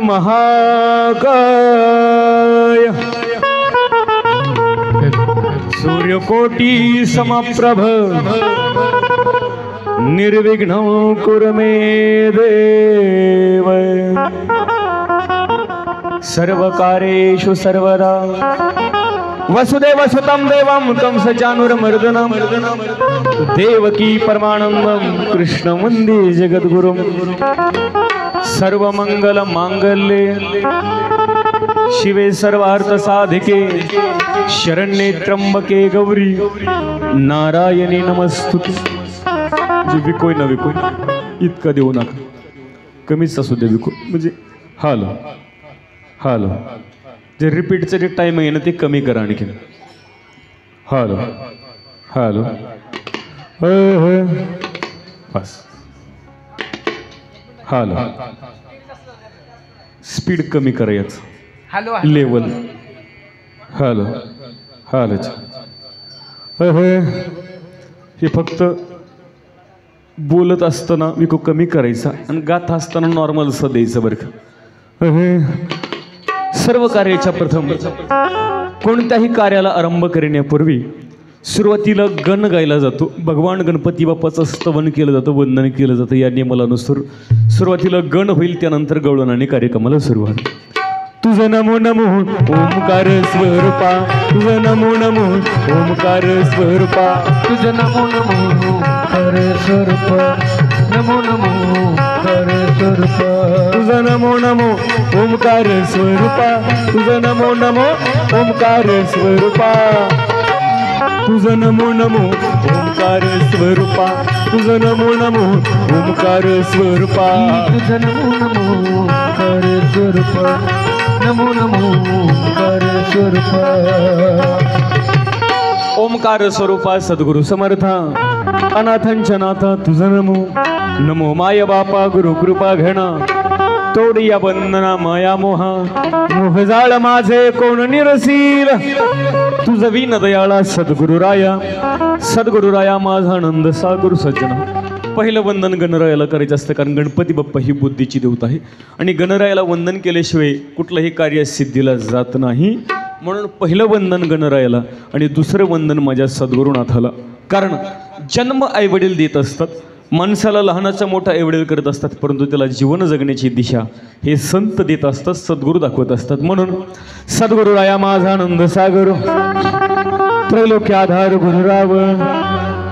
महाकाय सूर्यकोटी समप्रभ निर्विघ्नं कुरु मे देव सर्वकार्येषु सर्वदा वसुदेव सुतं देवं कंसचाणूरमर्दनं देवकी परमानंदं कृष्ण वन्दे जगद्गुरुं सर्वमंगल मांगल्ये शिवे सर्वार्थ साधिके शरण्ये त्र्यंबके गौरी नारायणी नमस्तुते। जे विकोय ना विकोय इतका देऊ नका, कमीच असू दे विको म्हणजे हालो हालो जे रिपीटचं जे टाइम आहे ना ते कमी करा आणखी हालो हालो बस हालो स्पीड कमी करायचं हॅलो लेवल हालो हालच हे फक्त बोलत असताना विको कमी करायचा आणि गात असताना नॉर्मल असं द्यायचं बरं का। सर्व कार्याच्या प्रथम कोणत्याही कार्याला आरंभ करण्यापूर्वी सुरुवातीला गण गायला जातो, भगवान गणपती बाप्पाचं स्तवन केलं जातं, वंदन केलं जातं। या नियमानुसार सुरुवातीला गण होईल, त्यानंतर गवळणाने कार्यक्रमाला सुरुवात। तुझं नमो नमो ओमकार स्वरूपा, तुझं नमो नमो ओमकार स्वरूपा, तुझं नमो नमो ओंकार स्वरूपा, नमो नमो ओंकार स्वरूपा, तुझं नमो नमो ओमकार स्वरूपा, तुझं नमो नमो ओमकार स्वरूपा, तुझं नमो नमो ओमकार स्वरूपा, तुझं नमो नमो ओमकार स्वरूपा, तुझं नमो नमो ओंकार स्वरूपा, नमो नमो ओंकार स्वरूपा। ओमकार स्वरूपा सद्गुरु समर्था अनाथांच्या नाथा तुझं नमो नमो माय बापा गुरु कृपा घेणा तोडी या बंधना माया मोहा मोहजाळ माझे कोण निरसील तुझ विन दयाळा सद्गुरुराया माझा आनंद सागर सज्जना। पहिलं वंदन गणरायाला करायचं असतं, कारण गणपती बाप्पा ही बुद्धीची देवता आहे आणि गणरायाला वंदन केल्याशिवाय कुठलंही कार्य सिद्धीला जात नाही। म्हणून पहिलं वंदन गणरायाला आणि दुसरं वंदन माझ्या सद्गुरुनाथाला। कारण जन्म आईवडील देत असतात, माणसाला लहानाचा मोठा आईवडील करत असतात, परंतु त्याला जीवन जगण्याची दिशा हे संत देत असतात, सद्गुरू दाखवत असतात। म्हणून सद्गुरुराया माझा आनंद सागर त्रैलोक्य आधार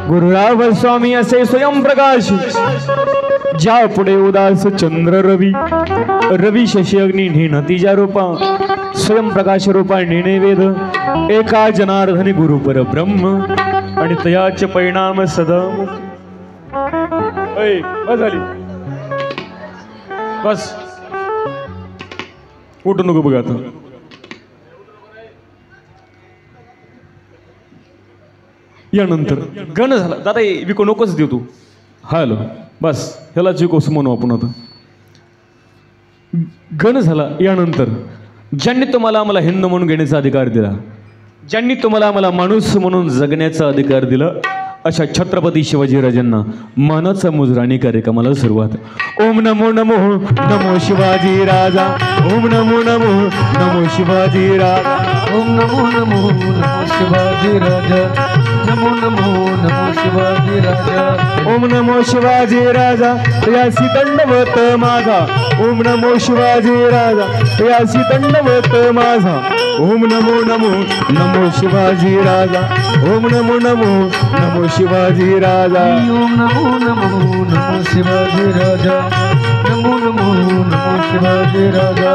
गुरुराव स्वामी असे स्वयंप्रकाश ज्या पुढे उदास चंद्र रवी शशी अग्नी निनतीजा रूपा स्वयंप्रकाश रूपा निवेद एका जनार्दनी गुरु परब्रह्म आणि तयाचे परिणाम सदा झाली। बस उठू नको बघा आता। यानंतर गण झाला दादा विको नकोच देऊ तू हॅलो बस ह्याला जिकोस म्हणू आपण आता। गण झाला यानंतर ज्यांनी तुम्हाला आम्हाला हिंदू म्हणून घेण्याचा अधिकार दिला, ज्यांनी तुम्हाला आम्हाला माणूस म्हणून जगण्याचा अधिकार दिला, अशा छत्रपती शिवाजीराजांना मानाचा मुजराणी कार्यक्रमाला सुरुवात। ओम नमो नमो नमो शिवाजी राजा, ओम नमो नमो नमो शिवाजी राजा, ओम नमो नमो नमो शिवाजी राजा, नमो नमो नमो शिवाजी राजा, ओम नमो शिवाजी राजा यासी दंडवत माझा, ओम नमो शिवाजी राजा यासी दंडवत माझा, ओम नमो नमो नमो शिवाजी राजा, ओम नमो नमो नमो शिवाजी राजा, ओम नमो नमो नमो शिवाजी राजा, नमो नमो नमो शिवाजी राजा।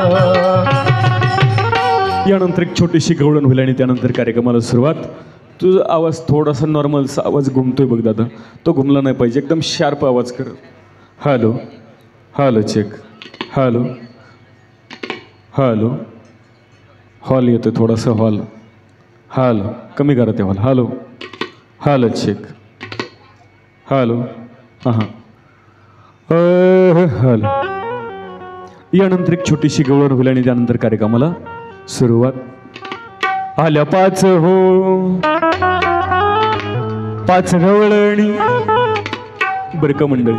यानंतर एक छोटीशी गवळण होईल आणि त्यानंतर कार्यक्रमाला सुरुवात। तुझा आवाज थोडासा नॉर्मलचा आवाज घुमतोय बघ दादा, तो घुमला नाही पाहिजे, एकदम शार्प आवाज कर। Hello hello check, hello hello hall येतोय थोडासा हॉल, हॅलो कमी करा ते hall, hello hello check, hello हां हॅलो। यानंतर एक छोटीशी गवळण होईल आणि त्यानंतर कार्यक्रमाला सुरुवात। आल्या पाच हो पाच गवळणी बरं का मंडळी।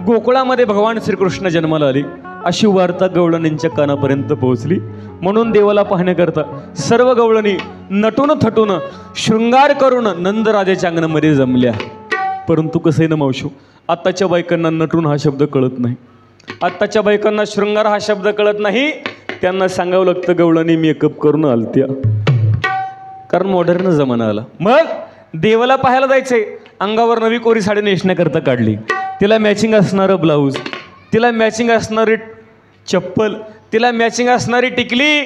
गोकुळामध्ये भगवान श्रीकृष्ण जन्माला आले अशी वार्ता गवळणींच्या कानापर्यंत पोहोचली. म्हणून देवाला पाहण्याकरता सर्व गवळणी नटून थटून शृंगार करून नंदराजाच्या अंगणामध्ये जमल्या. परंतु कसं आहे ना मावशो, आत्ताच्या बायकांना नटून हा शब्द कळत नाही. आत्ताच्या बायकांना शृंगार हा शब्द कळत नाही. त्यांना सांगावं लागतं गवळणी मेकअप करून आलत्या, कारण मॉडर्न जमाना आला. मग देवाला पाहायला जायचंय, अंगावर नवी कोरी साडी नेसण्याकरता काढली, तिला मॅचिंग असणारं ब्लाऊज, तिला मॅचिंग असणारी चप्पल, तिला मॅचिंग असणारी टिकली,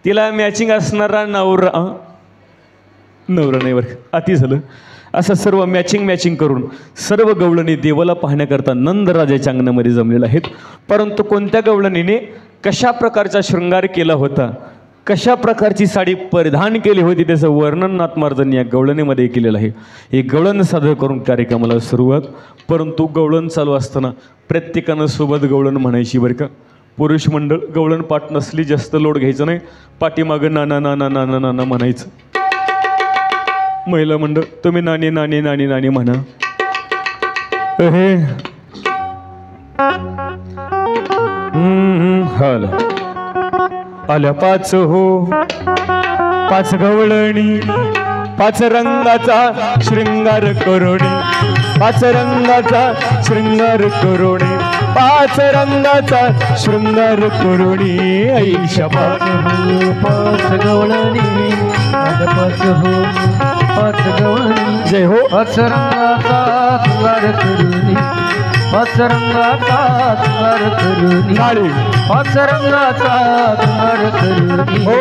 तिला मॅचिंग असणारा नवरा नाही बरं अति झालं. असं सर्व मॅचिंग करून सर्व गवळणी देवाला पाहण्याकरता नंदराजाच्या अंगणामध्ये जमलेल्या आहेत. परंतु कोणत्या गवळणीने कशा प्रकारचा शृंगार केला होता, कशा प्रकारची साडी परिधान केली होती, त्याचं वर्णन नाथमार्जांनी या गवळणीमध्ये केलेलं आहे. हे गवळण सादर करून कार्यक्रमाला सुरुवात. परंतु गवळण चालू असताना प्रत्येकानं सोबत गवळण म्हणायची बरं का. पुरुष मंडळ गवळण पाठ नसली जास्त लोड घ्यायचं नाही, पाठीमागं नाना नाना नाना नाना म्हणायचं. महिला मंडळ तुम्ही नाणी नाणी नाणी नाणी म्हणा. हे हाल आल्या पाच हो पाच गवळणी, पाच रंगाचा शृंगार करोणी, पाच रंगाचा शृंगार करोणी, पाच रंगाचा शृंगार करोणी. ऐशा पाच गवळणी, पाच हो पाच गवळणी, जय हो. पाच रंगाचा शृंगार करुणी, पाच रंगाचा शृंगार करुणी, पाच रंगाचा शृंगार करुणी. हो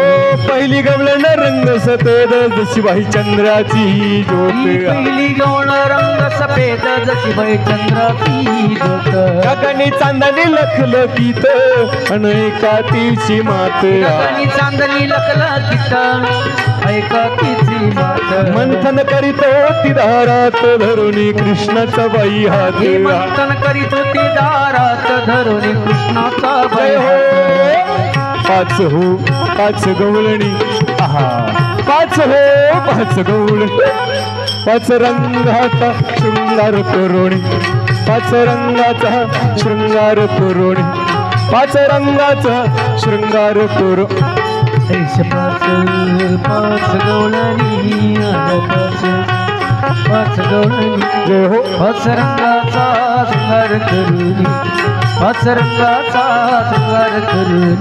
पहिली गवळण रंग सफेद जशी बाई चंद्राची ज्योत, पहिली गवळण रंग सफेद जशी बाई चंद्राची ज्योत, गगनी चांदणी लखलखीत अनेकातीची मात, गगनी चांदणी लखलखीत ऐकातीची मात. मंथन करीत होती दारात धरुणी कृष्णाचा बाई हात, मंथन करीत होती दारात धरुणी कृष्णाचा बाई हात. पाच हो पाच गवळणी, आहा पाच हो पाच गवळणी, पाच रंगाचा शृंगार करोणी, पाच रंगाचा शृंगार करोणी, पाच रंगाचा शृंगार करो. पाच पाच गवळणी, पाच गवळणी, जय हो. पाच रंगाचा शृंगार करुणी, पाच रंगाचा शृंगार करुणी,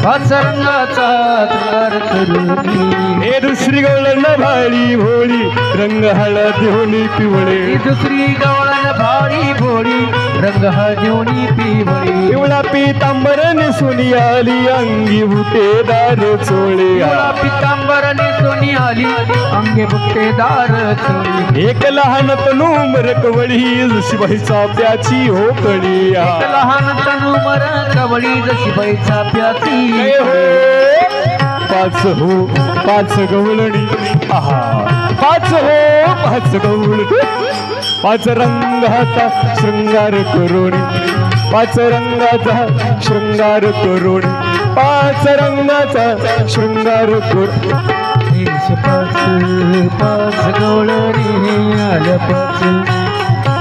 पाच रंगाचा शृंगार करुणी. हे दुसरी गवळण भाळी भोळी रंग हळद होली पिवळे, दुसरी गवळण भाडी भोळी रंग हळदी पिवळी, पिवळा पितांबर नेसून आली अंगी बुटेदार चोळे, पितांबर नेसून आली अंगी बुटेदार चोळी. एक लहान तनू मरकवळी जशी बाई चाफ्याची हो कळी, एक लहान तनू मरकवळी जशी बाई चाफ्याची हो. पाच हो पाच गवळणी, आहा पाच हो पाच गवळणी, पाच रंगाचा शृंगार करोणी, पाच रंगाचा शृंगार करोणी, पाच रंगाचा शृंगार करो. पाच पाच गवळणी आल्या पाच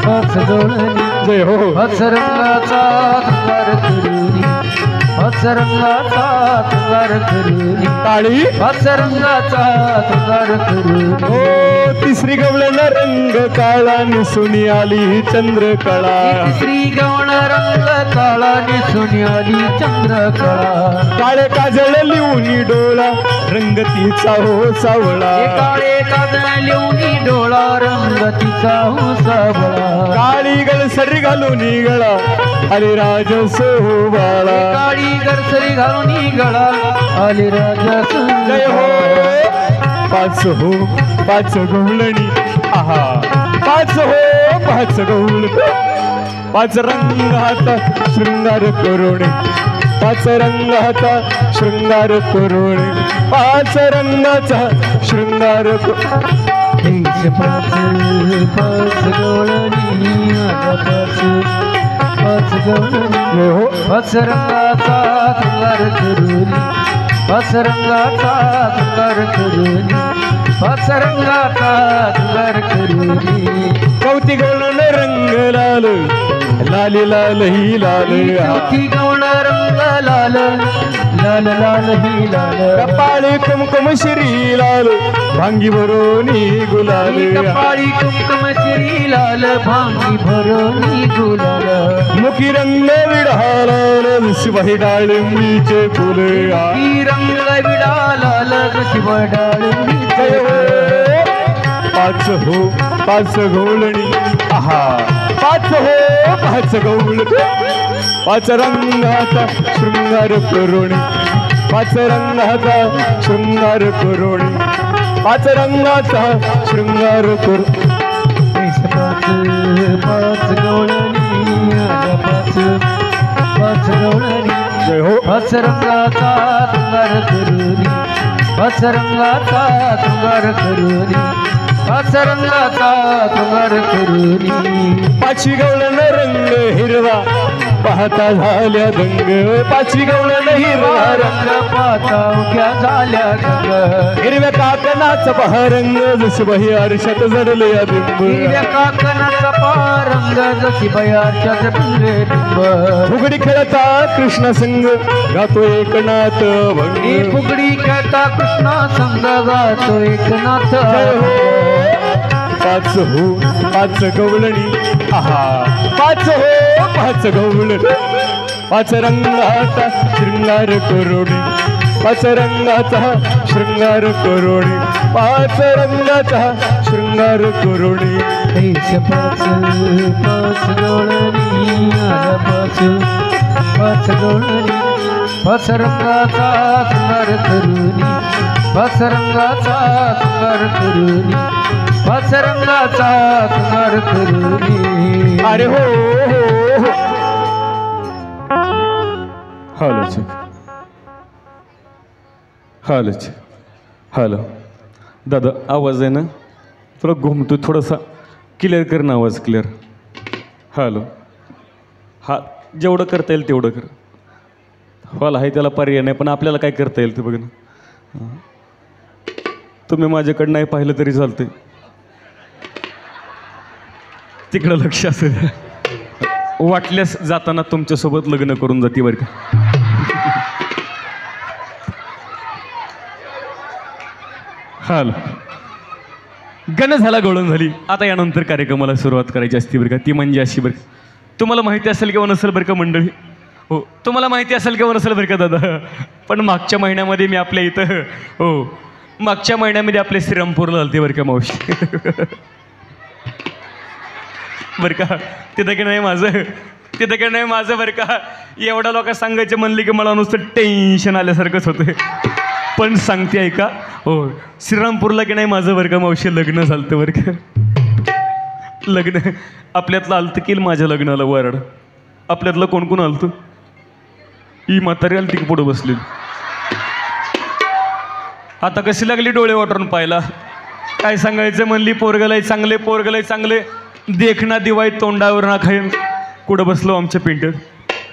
पाच गवळणी, जय हो. पाच रंगाचा शृंगार करुणी, पाच रंगाचा शृंगार करुणी, टाळी पाच रंगाचा शृंगार करुणी. हो तिसरी गवळण रंग काळा निसून आली चंद्रकळा, तिसरी गवळण रंग काळा निसून आली चंद्रकळा, काळे काजळ लिहून डोळा रंग तिचा हो सावळा, काळे काजळ लिहून डोळा रंग तिचा हो सावळा, काळी गळसरी घालून गळा आले राज सोबाळा, काळी गळसरी घालून गळा आले राजा. जय हो. पाच हो पाच गवळणी, आहा पाच हो पाच गवळणी, पाच रंगाचा शृंगार करोणी, पाच रंगाचा शृंगार करोणी, पाच रंगाचा शृंगार पाच पाच गवळणी पाच पाच गवळणी, हो. पाच रंगाचा शृंगार करुणी, पाच रंगाचा शृंगार करुणी, पाच रंगाचा शृंगार करुणी. कौती गवळण रंग लाल लाली लाल ही लाल, चौथी गवळण रंग लाल लाल लाल ही लाल कपाळी कुमकुम श्री लाल भांगी भरोनी गुलाल कपाळी कुमकुम श्री लाल भांगी भरोनी गुलाल मुखी रंग विढालाल शिवाही डाळिंबीचे फुले ही रंग विडा लाल शिव डाळिंबीचे पाच हो पाच गवळणी आहा पाच हो पाच गवळणी पाच रंगाचा शृंगार करोणी पाच रंगाचा शृंगार करोणी पाच रंगाचा शृंगार करू पाच पाच गवळणी पाच पाच गवळणी जय हो पाच रंगाचा शृंगार करुणी पाच रंगाचा शृंगार करुणी पाच रंगाचा शृंगार करुणी पाची गवळण रंग हिरवा पाहता झाल्या दंग पाची गवळण हिरवा रंग पाहता उद्या झाल्या रंग हिरव्या काकणाचा पहा रंग जशी बही आरशात जडले या बिंब हिरव्या काकणाचा पारंग जशी बयारच्यात बिंबे बिंब फुगडी खेळता कृष्ण संग गातो एकनाथ ही भंग फुगडी खेळता कृष्णा संग गातो एकनाथ जय हो पाच हो पाच गवळणी आहा पाच हो पाच गवळणी पाच रंगाचा शृंगार करोणी पाच रंगाचा शृंगार करोणी पाच रंगाचा शृंगार करोणी पाच पाच गवळणी पाच पाच गवळणी पाच रंगाचा शृंगार करुणी पाच रंगाचा शृंगार करुणी पाच रंगाचा शृंगार करुणी अरे हो हो हो हालच हॅलो दादा आवाज आहे ना थोडा घुमतो थोडासा क्लिअर कर ना आवाज क्लिअर हॅलो हा जेवढं करता येईल तेवढं कर हॉल आहे त्याला पर्याय नाही पण आपल्याला काय करता येईल ते बघ ना तुम्ही माझ्याकडं नाही पाहिलं तरी चालतंय तिकडं लक्ष असेल वाटल्यास जाताना तुमच्यासोबत लग्न करून जाते बरं का हाल गण झाला गवळण झाली आता यानंतर कार्यक्रमाला सुरुवात करायची असते बरं का ती म्हणजे अशी बरं तुम्हाला माहिती असेल किंवा नसेल बरं का मंडळी हो तुम्हाला माहिती असेल किंवा नसेल बरं का दादा पण मागच्या महिन्यामध्ये मी आपल्या इथं हो मागच्या महिन्यामध्ये आपले श्रीरामपूरला आलते बरं का मावशी बरं का तिथं की नाही माझं बरं का एवढ्या लोक सांगायचे म्हणले की मला नुसतं टेन्शन आल्यासारखंच होतं पण सांगते ऐका हो श्रीरामपूरला की नाही माझं बरं का मावशी लग्न झालं बरं का लग्न आपल्यातलं आलतं की माझ्या लग्नाला वराड आपल्यातलं कोण कोण आलतं ही म्हातारी आलती की पुढं बसलेली आता कशी लागली डोळे वाटून पाहायला काय सांगायचं म्हणली पोरगलाय चांगले देखना दिवाळी तोंडावर ना खाईन कुठं बसलो आमच्या पिंट्यात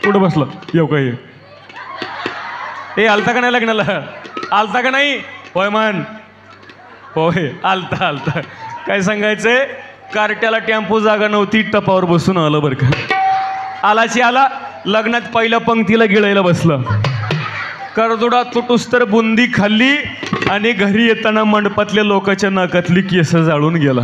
कुठं बसलो येऊ काय ए आलता का नाही लग्नाला आलता का नाही होय मान होय आलता काय सांगायचंय कार्ट्याला टेम्पो जागा नव्हती टपावर बसून आलं बरं का आलाची आला लग्नात पहिल्या पंक्तीला गिळायला बसलं करदुडा तुटूस तर बुंदी खाल्ली आणि घरी येताना मंडपातल्या लोकांच्या नाकातली केस जाळून गेला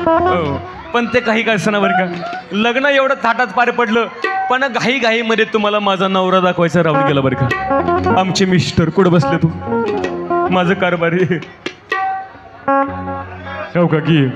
हो पण ते काही काय असं ना बरं का लग्न एवढं थाटात पार पडलं पण घाईमध्ये तुम्हाला माझा नवरा दाखवायचा राहून गेला बरं का आमचे मिस्टर कुठं बसले तू माझं कारभारी हो का की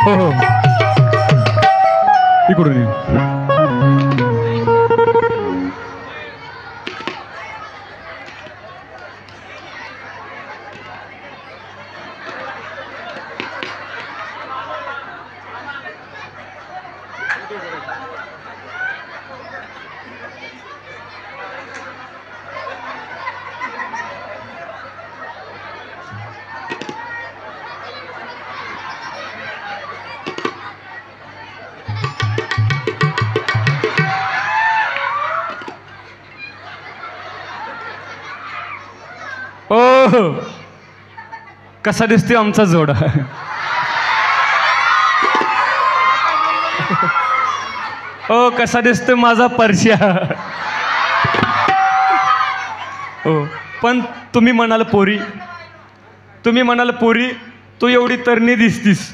हो हो इकडून ये. हो कसा दिसतोय आमचा जोडा. हो कसा दिसतोय माझा परश्या. हो पण तुम्ही म्हणाल पोरी, तुम्ही म्हणाल पोरी तू एवढी तरणी दिसतीस.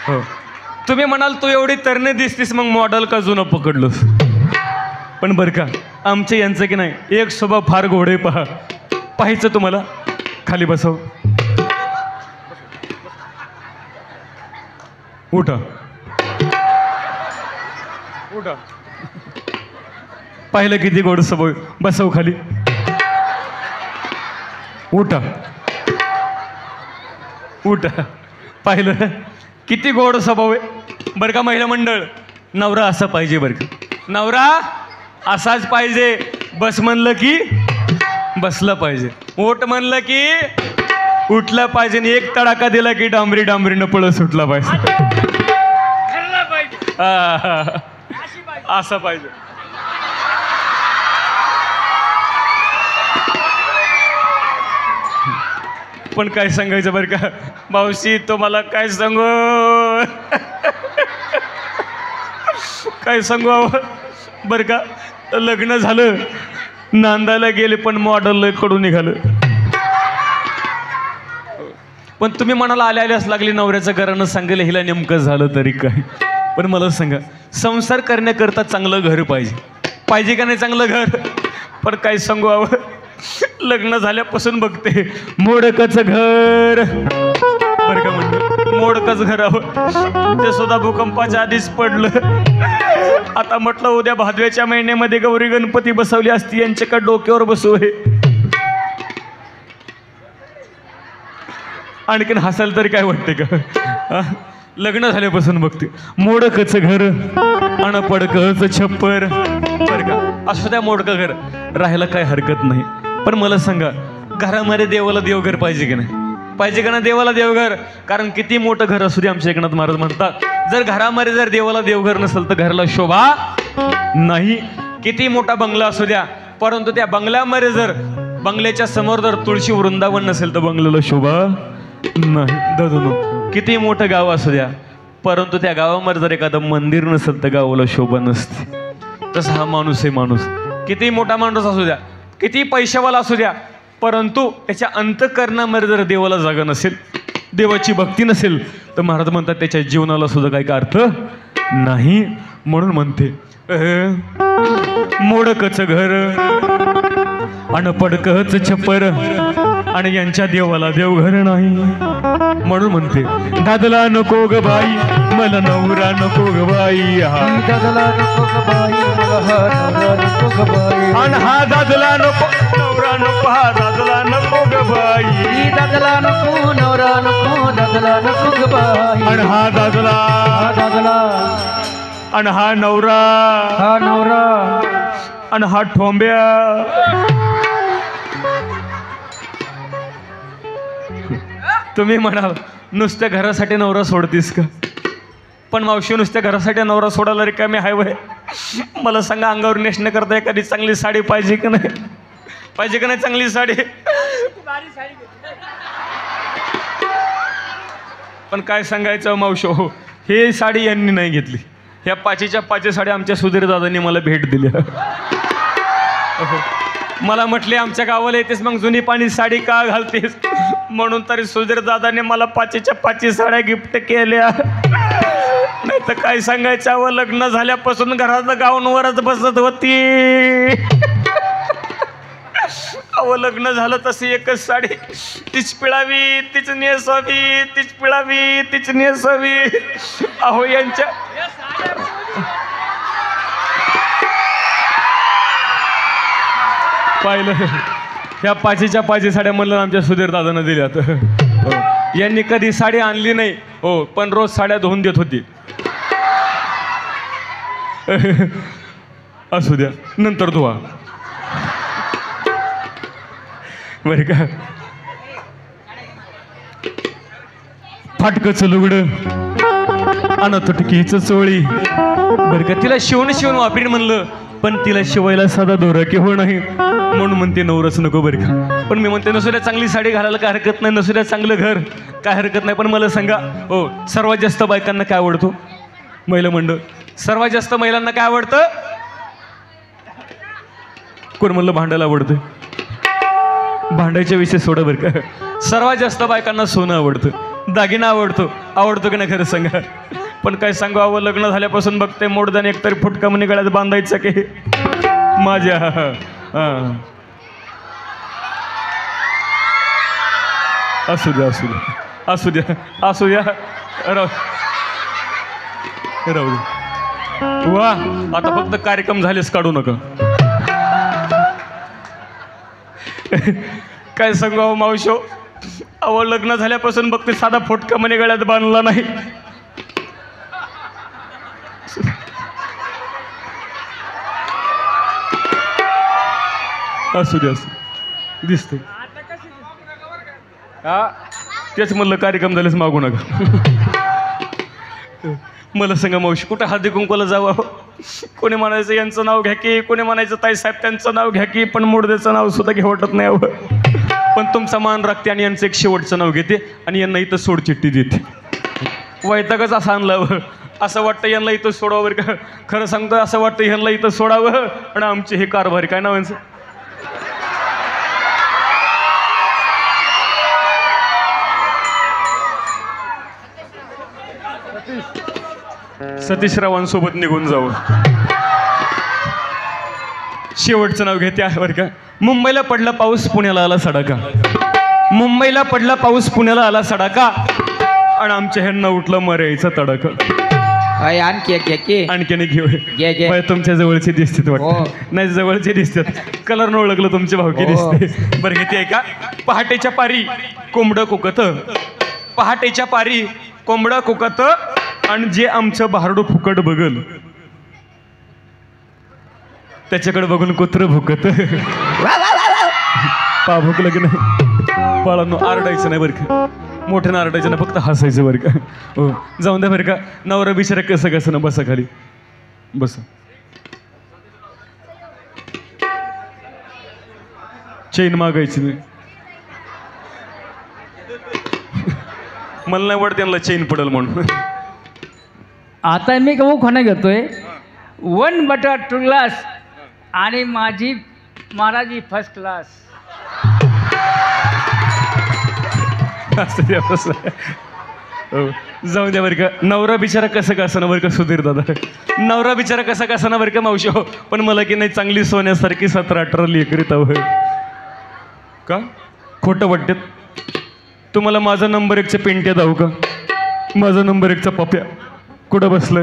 हो तुम्ही म्हणाल तू एवढी तरणी दिसतीस मग मॉडेल का जुनं पकडलोस. पण बरं का आमच्या यांचं की नाही एक स्वभाव फार गोड आहे. पहा पाहायचं तुम्हाला. खाली बसव. उठा उठा. पाहिलं किती गोड स्वभाव. बसव खाली. उठा उठा. पाहिलं किती गोड स्वभाव आहे. बरं का महिला मंडळ, नवरा असा पाहिजे. बरं का नवरा असाच पाहिजे. बस म्हणलं की बसलं पाहिजे. ओट म्हणलं की उठलं पाहिजे. एक तडाका दिला की डांबरी डांबरीनं पळत सुटला पाहिजे. असं पाहिजे. पण काय सांगायचं बरं का मावशी, तुम्हाला काय सांगू काय सांगू बरं का. लग्न झालं, नांदायला गेले पण मॉडेल कडून निघालं. पण तुम्ही म्हणाला आल्या आल्यास लागली नवऱ्याचं घरानं सांगेल हिला नेमकं झालं तरी काय. पण मला सांगा संसार करण्याकरता चांगलं घर पाहिजे. पाहिजे का नाही चांगलं घर. पण काय सांगू लग्न झाल्यापासून बघते मोडकचं घर. बरं का म्हणलं मोडकच घर हवं. ते सुद्धा भूकंपाच्या आधीच पडलं. आता म्हटलं उद्या भादव्याच्या महिन्यामध्ये गौरी गणपती बसवली असती यांच्याकडे डोक्यावर बसू आहे. आणखीन हसायला तरी काय वाटते का. लग्न झाल्यापासून बघते मोडकच घर आणि पडकच छप्पर. बरं का असं त्या मोडकं घर राहायला काय हरकत नाही. पण मला सांगा घरामध्ये देवाला देवघर पाहिजे की नाही. पाहिजे का ना देवाला देवघर. कारण किती मोठं घर असू दे आमच्या एकनाथ महाराज म्हणतात जर घरामध्ये जर देवाला देवघर नसेल तर घराला शोभा नाही. किती मोठा बंगला असू द्या परंतु त्या बंगल्यामध्ये जर बंगल्याच्या समोर जर तुळशी वृंदावन नसेल तर बंगल्याला शोभा नाही. दादूनो किती मोठं गाव असू द्या परंतु त्या गावामध्ये जर एखादं मंदिर नसेल तर गावाला शोभा नसते. तसा हा माणूस आहे. माणूस किती मोठा माणूस असू द्या किती पैशावाला असू द्या परंतु त्याच्या अंतःकरणामध्ये जर देवाला जागा नसेल देवाची भक्ती नसेल तर महाराज म्हणतात त्याच्या जीवनाला सुद्धा काही अर्थ नाही. म्हणून म्हणते मोडकच घर आणि पडकच छप्पर आणि यांच्या देवाला देवघर नाही. म्हणून म्हणते दादला नको ग बाई मला नवरा नको ग बाई. दादला नको ग बाई मला नवरा नको ग बाई. आणि हा दादला नको नवरा नको हा दादला नको ग बाई. दादला नको नवरा नको दादला नको ग बाई. आणि हा दादला आणि हा नवरा आणि हा ठोंब्या. तुम्ही म्हणाल नुसत्या घरासाठी नवरा सोडतीस का. पण मावशी नुसत्या घरासाठी नवरा सोडायला रिकामी हाय वय. मला सांगा अंगावर नेसण्याकरता एखादी चांगली साडी पाहिजे का नाही. पाहिजे का नाही चांगली साडी. पण काय सांगायचं मावशी हो हे साडी यांनी नाही घेतली. ह्या पाचीच्या पाची साडी आमच्या सुधीर दादांनी मला भेट दिली. मला म्हटले आमच्या गावाला येतेस मग जुनी पाणी साडी का घालतेस म्हणून तरी सुधीर दादाने मला पाचीच्या पाची साड्या गिफ्ट केल्या. नाही तर काय सांगायचं लग्न झाल्यापासून घरात गाऊनवरच बसत होती. अहो लग्न झालं तशी एकच साडी, तीच पिळावी तीच नेसावी, तीच पिळावी तीच नेसावी. अहो यांच्या पाहिलं, ह्या पाचीच्या पाची साड्या म्हणलं आमच्या सुधीर दादांना दिल्यात. हो. यांनी कधी साडी आणली नाही हो, पण रोज साड्या धुवून देत होती. असू द्या, नंतर धुवा बरं का. फाटकच लुगडं अन तुटकीच चोळी बरं का. तिला शिवून वापरीन म्हणलं, पण तिला शिवायला साधा दोरा की हो नाही, म्हणून म्हणते नवरच नको बरं का. पण मी म्हणते नसुद्या चांगली साडी घालायला काय हरकत नाही, नसुद्या चांगलं घर काय हरकत नाही. पण मला सांगा हो, सर्वात जास्त बायकांना काय आवडतो? महिला मंडळ, सर्वात जास्त महिलांना काय आवडतं? कोण म्हणलं भांडायला आवडतं? भांडायच्या विषय सोडा बरं का. सर्वात जास्त बायकांना सोनं आवडतं, दागिना आवडतो की नाही खरं सांगा. पण काय सांगू अहो, लग्न झाल्यापासून बघते मोडदान एकतरी फुटका म्हणे गळ्यात बांधायचं की माझ्या. असू द्या असू द्या असू द्या असू द्या, राहू दे. वा, आता फक्त कार्यक्रम झालेच, काढू नका. काय सांगू अहो मावशो, अहो लग्न झाल्यापासून बघते साधा फुटका म्हणे गळ्यात बांधला नाही. असू द्या, असू दिसते. हा तेच म्हणलं, कार्यक्रम झालेच मागू नका. मला सांगा मावशी, कुठं हळदी कुंकूला जावं? कोणी म्हणायचं यांचं नाव घ्या की, कोणी म्हणायचं ताईसाहेब त्यांचं नाव घ्या की, पण मुडद्याचं नाव सुद्धा घे वाटत नाही हवं. पण तुमचा मान राखते आणि यांचं एक शेवटचं नाव घेते आणि यांना इथं सोडचिठ्ठी देते. वैतागच असं आणलं हवं. असं वाटतं यांना इथं सोडावं का. खरं सांगतो, असं वाटतं यांना इथं सोडावं आणि आमचे हे कारभारी, काय नाव यांचं? सतीश रावांसोबत निघून जावं. शेवटचं नाव घेते बरं का. मुंबईला पडला पाऊस, पुण्याला आला सडाका. मुंबईला पडला पाऊस, पुण्याला आला सडाका आणि आमच्या ह्यांना उठलं मरायचा तडाका. आणखीन घेऊ तुमच्या जवळचे दिसतात वाटतं. नाही जवळचे दिसतात, कलर न ओळखलं तुमचे भावकी दिसते. बरं घेते का. पहाटेच्या पारी कोंबडं कुकत, पहाटेच्या पारी कोंबडं कुकत, आणि जे आमचं भारडू फुकट बघल त्याच्याकडे बघून कुत्र भुकत. पा भुकलं की नाही बाळांनो, आरडायचं नाही बरं का. मोठ्यानं आरडायचं नाही, फक्त हसायचं बरं का. हो जाऊन द्या बरं का. नवरा बिचारा कसं ना, बसा खाली बसा. चैन मागायची नाही. मला नाही वाटत त्यांना चैन पडेल म्हणून. आता मी गहू खाणं घेतोय 1/2 ग्लास आणि माझी महाराजी फर्स्ट क्लास. हो जाऊ द्या बरं का. नवरा बिचारा कसं ना बरं का सुधीर दादा, नवरा बिचारा कसं ना बरं का मावशी हो. पण मला की नाही चांगली सोन्यासारखी 17-18 लेकरीत हवं का. खोटं वाटत तुम्हाला. माझा नंबर 1चा पेंट्या दाऊ का. माझा नंबर 1चा पप्या कुठं बसलंय.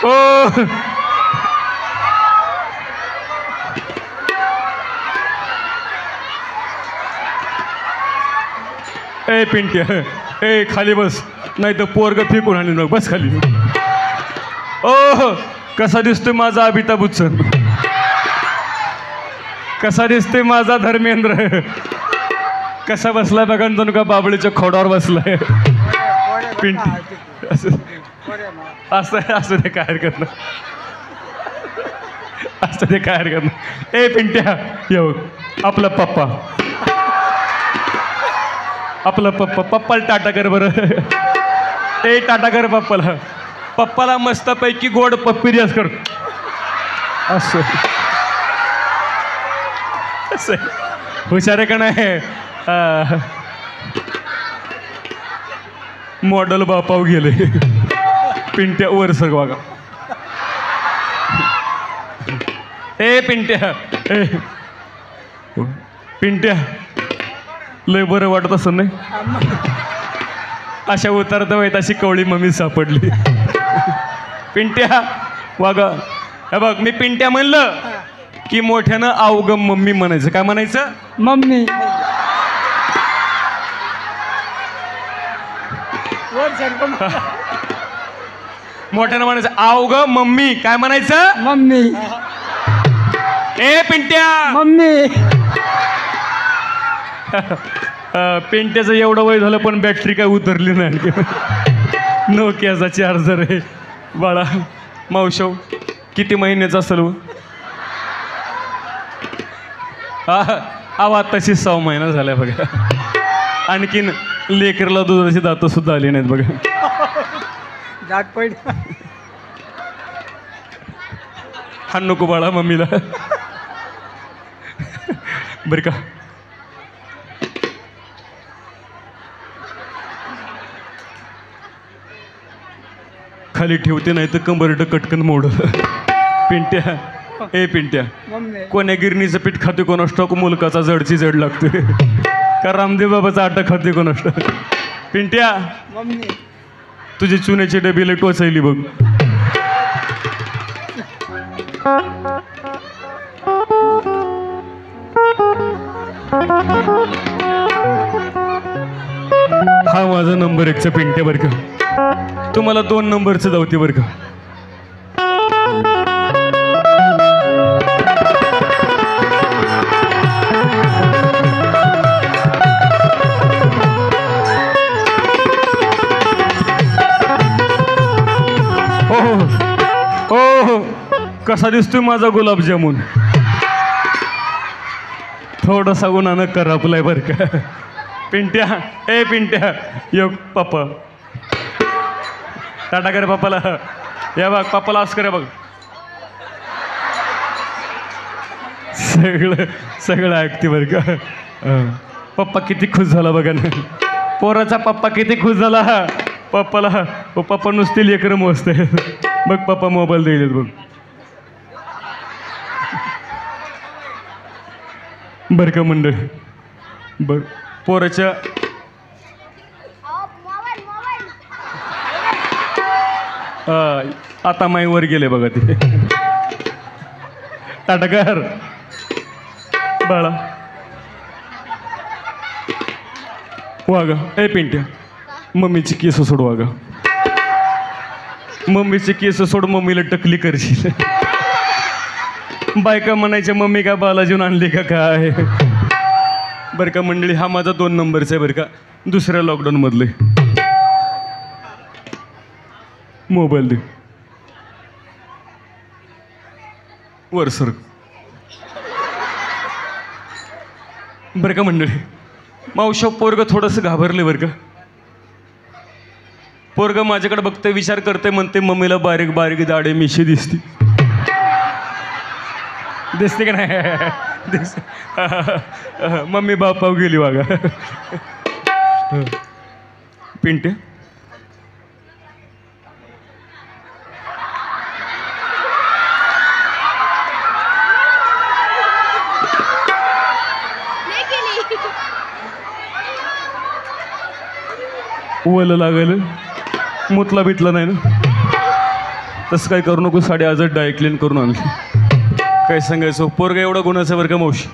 ओ ए पिंट्या, ए खाली बस, नाही तर पोरग फेकून आणली मग. बस खाली. ओ कसा दिसतोय माझा अमिताभ बच्चन, कसा दिसतोय माझा धर्मेंद्र, कसा बसलाय बघा जणू का बाबळीच्या खोडावर बसलाय. पिंटी असं ते काय हरकत नाही, असं ते काय हरकत नाही. ए पिंट्या येऊ आपला पप्पा. आपलं पप्पाला टाटा कर बरं. ए टाटा कर पप्पाला. पप्पाला मस्तपैकी गोड पप्पी रियाज कर. असं हुशार आहे का नाही. मॉडेल बापाव गेले. पिंट्या वर सर बघा. ए पिंट्या ए पिंट्या लय बरं वाटत असं नाही. अशा उतरता वेळेत अशी कवळी मम्मी सापडली. पिंट्या वागा. हे बघ मी पिंट्या म्हणलं की मोठ्यानं अवगम मम्मी म्हणायचं. काय म्हणायचं? मम्मी. मोठ्यानं म्हणायचं अवग मम्मी. काय म्हणायचं? मम्मी. ए पिंट्या. मम्मी. पिंट्याचं एवढं वय झालं पण बॅटरी काय उतरली नाही. नोकियाचा चार्जर आहे बाळा. मावशव किती महिन्याचा असेल? आवाज तशी 6 महिना झालाय बघा. आणखीन लेकरला दुधाची दात सुद्धा आली नाहीत बघा. दात पड. हा नको बाळा मम्मीला. बरं का. खाली ठेवते नाही तर कंबरट कटकन मोड. पिंट्या ए पिंट्या मम्मी. कोण्या गिरणीचं पीठ खाते कोण असतो? मुलकाचा जडची जड लागते का रामदेव बाबाचा आटा खाते कोण असतो? पिंट्या मम्मी. तुझी चुन्याची डबीला टोचायली बघ. हा माझा नंबर 1चा पिंट्या बरं का. तुम्हाला 2 नंबरचं धावते बरं का. हो कसा दिसतोय माझा गुलाबजामुन. थोडासा गुन्हा करपलाय बरं का. पिंट्या ए पिंट्या यो पप्पा टाटा करे पप्पाला. या बघ पप्पाला असं करे बघ. सगळं ऐकते बरं का. पप्पा किती खुश झाला बघा ना. पोराचा पप्पा किती खुश झाला. पप्पाला पप्पा नुसती लेकरं मोजते. बघ पप्पा मोबाईल द्यायलेत बघ. बरं का मंडळ. बघ पोराच्या आता माईवर गेले बघा ते. टाटाकर बाळा वागा. ए पिंट्या मम्मीची केस सोड वागा. मम्मीचे केस सोड मम्मीला टकली करशील. बायका म्हणायच्या मम्मी का बालाजीवन आणली का काय. बरं का मंडळी हा माझा 2 नंबरचा आहे बरं का. दुसऱ्या लॉकडाऊनमधले. मोबाईल दे वर सर. बरं का मंडळी मावशा पोरग थोडंसं घाबरले बरं का. पोरग माझ्याकडे बघते विचार करते म्हणते मम्मीला बारीक बारीक दाढे मिशी दिसते. दिसते का नाही? दिसते. मम्मी बापाव गेली वागा. पिंट्या वलं लागलं मुतला बितला नाही ना. तसं काय करू नको. 10:30 डायक्लीन करून आणली. काय सांगायचं पोरगा एवढा गुणाचा बरं का मावशी.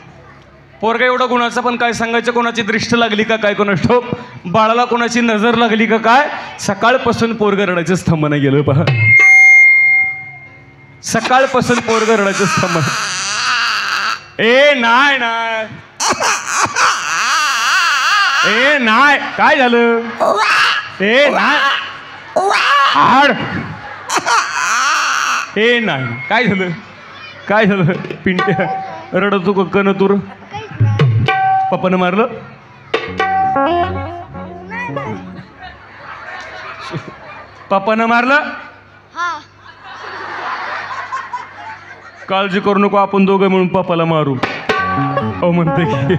पोरगा एवढा गुणाचा पण काय सांगायचं. कोणाची दृष्ट लागली का काय कोणास ठाऊक. बाळाला कोणाची नजर लागली का काय. सकाळपासून पोरगा रडायचंच थांबा नाही गेलं पहा. सकाळपासून पोरगा रडायचंच थांबा. ए नाही नाही ए नाही काय झालं. ए नाही हाड. ए नाही काय झालं. काय झालं. पिंट्या रडतो का कन तुर. पप्पानं मारलं. पप्पानं मारलं? हा काळजी करू नको, आपण दोघं मिळून पप्पाला मारू. अहो म्हणते की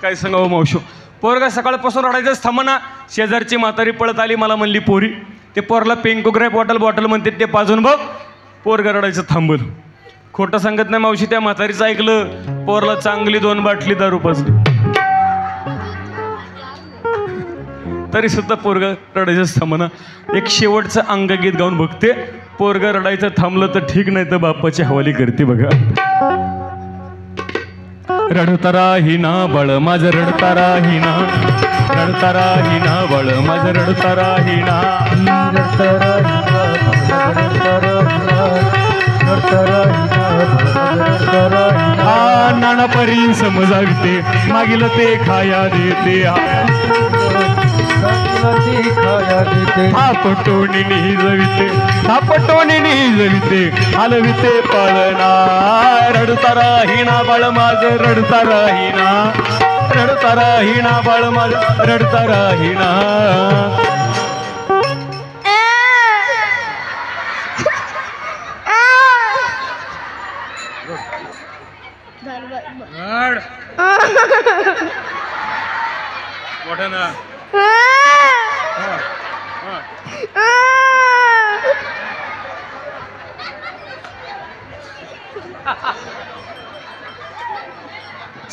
काय सांगावं मावशो. पोरगा सकाळपासून रडायचंच थांबना. शेजारची म्हातारी पळत आली, मला म्हणली पोरी ते पोरला पिंक ग्रेप बॉटल म्हणते ते पाजून बघ. पोरगा रडायचं थांबल. खोटं सांगत नाही मावशी, त्या म्हातारीचं ऐकलं. पोरला चांगली 2 बाटली दारू पाजली, तरी सुद्धा पोरगा रडायचंच थांबना. एक शेवटचं अंगगीत गाऊन बघते. पोरगा रडायचं थांबलं तर ठीक, नाही तर बाप्पाची हवाली करते बघा. रडता राहीना बाळ माझं रडता राहीना, रडता राहीना बाळ माझं रडता राहीना. नाना परी समजाविते, मागील ते खाया देते. थापटोणी निजविते, थापटोणी निजविते, हलविते पळना. रडता राहीना बाळ माझं रडता राहीना, रडता राहीना बाळ माझं रडता राहीना. मोठं ना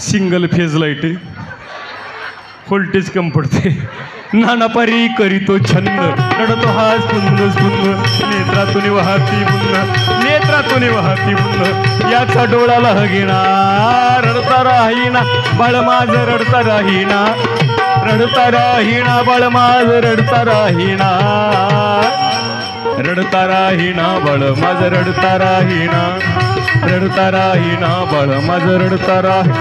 सिंगल फेज लाईट आहे, व्होल्टेज कम पडते. नानापारी करीतो छंद, रडतो हा स्पुंद स्पुंद. नेत्रातून वाहती बुंद, नेत्रातून वाहती बुंद. याचा डोळाला हगिना. रडता राहीना बाळ माझं रडता राहीना, रडता राहीना बाळ माझं रडता राहीना. रडता राहीना बाळ माझं रडता राहीना, रडता राहीना बाळ माझं रडता राहीना.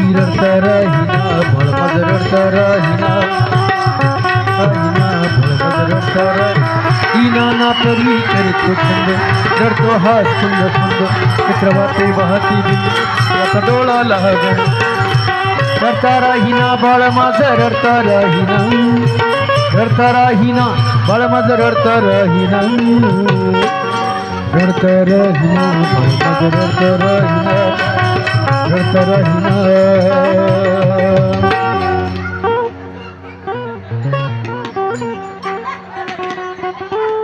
रडता राहीना बाळ माझं रडता राहीना, रडता राहीना. ना परी करतो छंद, रडतो हा सुंद सुंद. चक्रवाती वाहती बिंद, याचा डोळा लागण. रडता राहीना बाळ माझं रडता राहीना, रडता राहीना बाळ माझं रडता राहीना. रडता राहीना बाळ माझं रडता राहीना, रडता राहीना.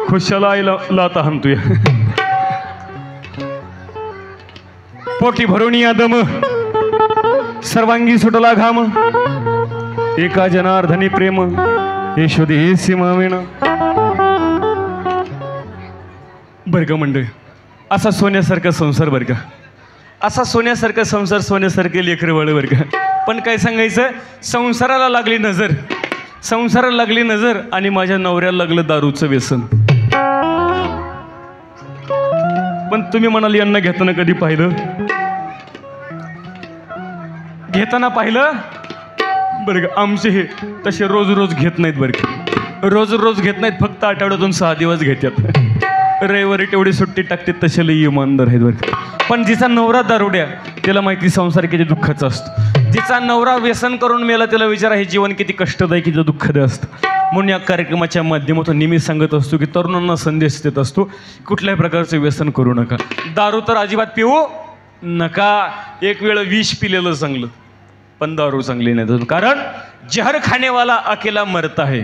खुशाला आईला लाता हाणतोय. पोटी भरून या दम, सर्वांगी सुटला घाम. एका जनार्दनी प्रेम, यशोदे सीमावेण. बरं का मंडळी, असा सोन्यासारखा संसार बरं का, असा सोन्यासारखा संसार, सोन्यासारखे लेकरं वळ बरं का. पण काय सांगायचं, संसाराला लागली नजर, संसाराला लागली नजर आणि माझ्या नवऱ्याला लागलं दारूचं व्यसन. पण तुम्ही म्हणाल यांना घेताना कधी पाहिलं, घेताना पाहिलं बरं का. आमचे हे तसे रोज रोज घेत नाहीत बरं का, रोज रोज घेत नाहीत, फक्त आठवड्यातून 6 दिवस घेतात. रविवारी तेवढी सुट्टी टाकतात, तसे लई इमानदार आहेत बरं का. पण जिचा नवरा दारुड्या, त्याला माहिती संसार किती दुःखाचा असतो. जिचा नवरा व्यसन करून मेला, त्याला विचारा हे जीवन किती कष्टदायी, किती दुःखदायी असतं. म्हणून या कार्यक्रमाच्या माध्यमातून नेहमी सांगत असतो की तरुणांना संदेश देत असतो, कुठल्याही प्रकारचं व्यसन करू नका. दारू तर अजिबात पिऊ नका. एक वेळ विष पिलेलं चांगलं, पण दारू चांगली नाही. कारण जहर खाने वाला अकेला मरता है,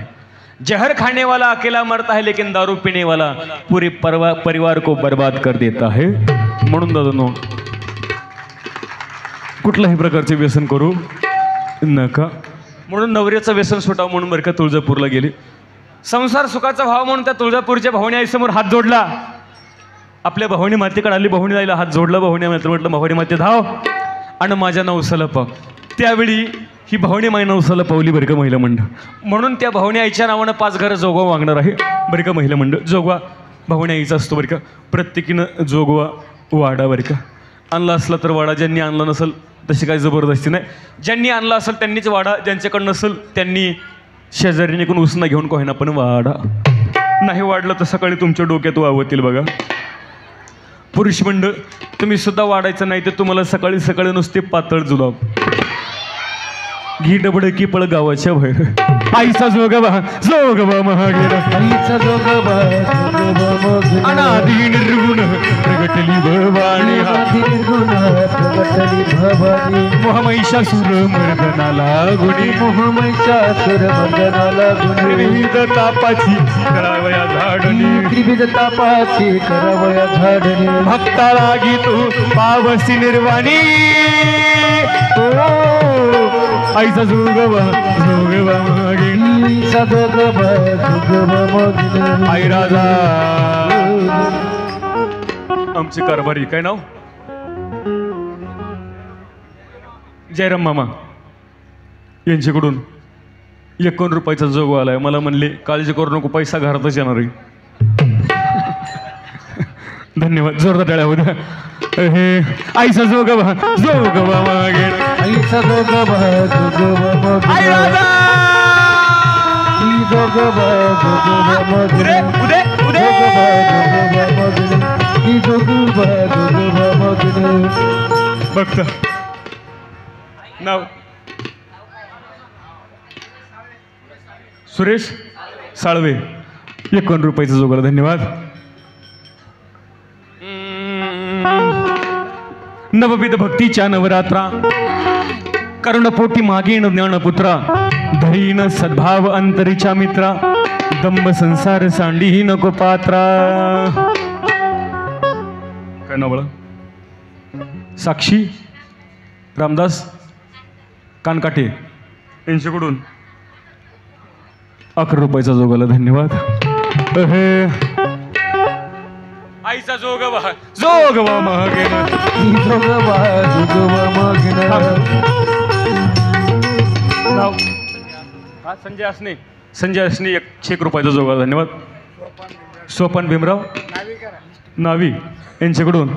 जहर खाने वाला अकेला मरता है, लेकिन दारू पीने वाला पूरे परिवार को बर्बाद कर देता है. म्हणून दादांनो, कुठल्याही प्रकारचे व्यसन करू नका. म्हणून नवऱ्याचं व्यसन सुटावं म्हणून बरं का तुळजापूरला गेले. संसार सुखाचा भाव म्हणून त्या तुळजापूरच्या भावणी आईसमोर हात जोडला. आपल्या भावणी मातेकडे आली, भावणी आईला हात जोडला. भावणी माते म्हटलं, भावणी माते धाव आणि माझ्या नवसाला पाव. त्यावेळी ही भावणी माई नवसाला पावली बरं का महिला मंडळ. म्हणून त्या भावणी आईच्या नावानं 5 घरं जोगवा मागणार आहे बरं का महिला मंडळ. जोगवा भावणी आईचा असतो बरं का. प्रत्येकीनं जोगवा वाडा बरं का. आणला असला तर वाडा, ज्यांनी आणला नसेल तशी काही जबरदस्ती नाही. ज्यांनी आणला असेल त्यांनीच वाडा, ज्यांच्याकडं नसेल त्यांनी शेजारीने उसना घेऊन कोहिना पण वाडा. नाही वाढलं तर सकाळी तुमच्या डोक्यात वावतील बघा. पुरुष मंडळ, तुम्ही सुद्धा वाढायचं नाही तर तुम्हाला सकाळी सकाळी नुसते पातळ जुलाब. घी डबडकी पळ गावाच्या बाहेर आईचा जोगवा महागेर आईचा जोगवा मग अनादी निर्गुण प्रगटली भवानी निर्गुण प्रगटली भवानी मोहमहिषासुर मर्दनाला गुणी मोहमहिषासुर मर्दनाला गुणी विविध तापाची करावया झाडणी त्रिविध तापाची करावया झाडणी भक्ताला गीतो पावसी निर्वाणी आईचा जोगवा मागे आईचा जोगवा मग आई राजा आमचे कारभारी काय नाव जयराम मामा यांच्याकडून 51 रुपयाचा जोग आलाय. मला म्हणले काळजी करू नको, पैसा घरातच येणार आहे. धन्यवाद, जोरदार टाळ्या होऊ द्या. हे आईचा जोगवा मागे आईचा जोगवा मग आई राजा जोगवा मग उदे उदे बघता नाव सुरेश साळवे 51 रुपयाचा जोगाला धन्यवाद. नवविध भक्तीच्या नवरात्रा करुणपोटी मागीण ज्ञानपुत्रा धरीन सद्भाव अंतरीच्या मित्रा दंब संसार सांडी नको पात्रा. काय नाव बळा साक्षी रामदास कानकाटे यांच्याकडून 11 रुपयाचा जोगाला धन्यवाद. आईचा जोगवा महागे जोगवा मग नाव हा संजय असणे 101 रुपयाचा जोगाला धन्यवाद. सोपान भीमराव नावी यांच्याकडून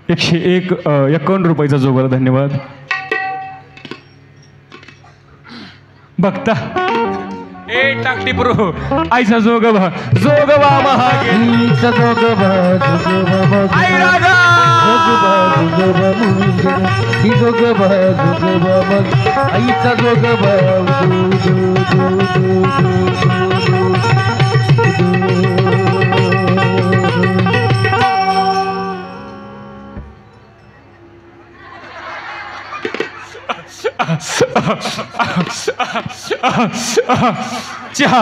151 रुपयाचा जोगाला धन्यवाद. बघता ए टाकटी पुरो आईचा जोगवा महागे आईचा जोगवा मग आई राजा जोगवा मग आईचा जोगवा चहा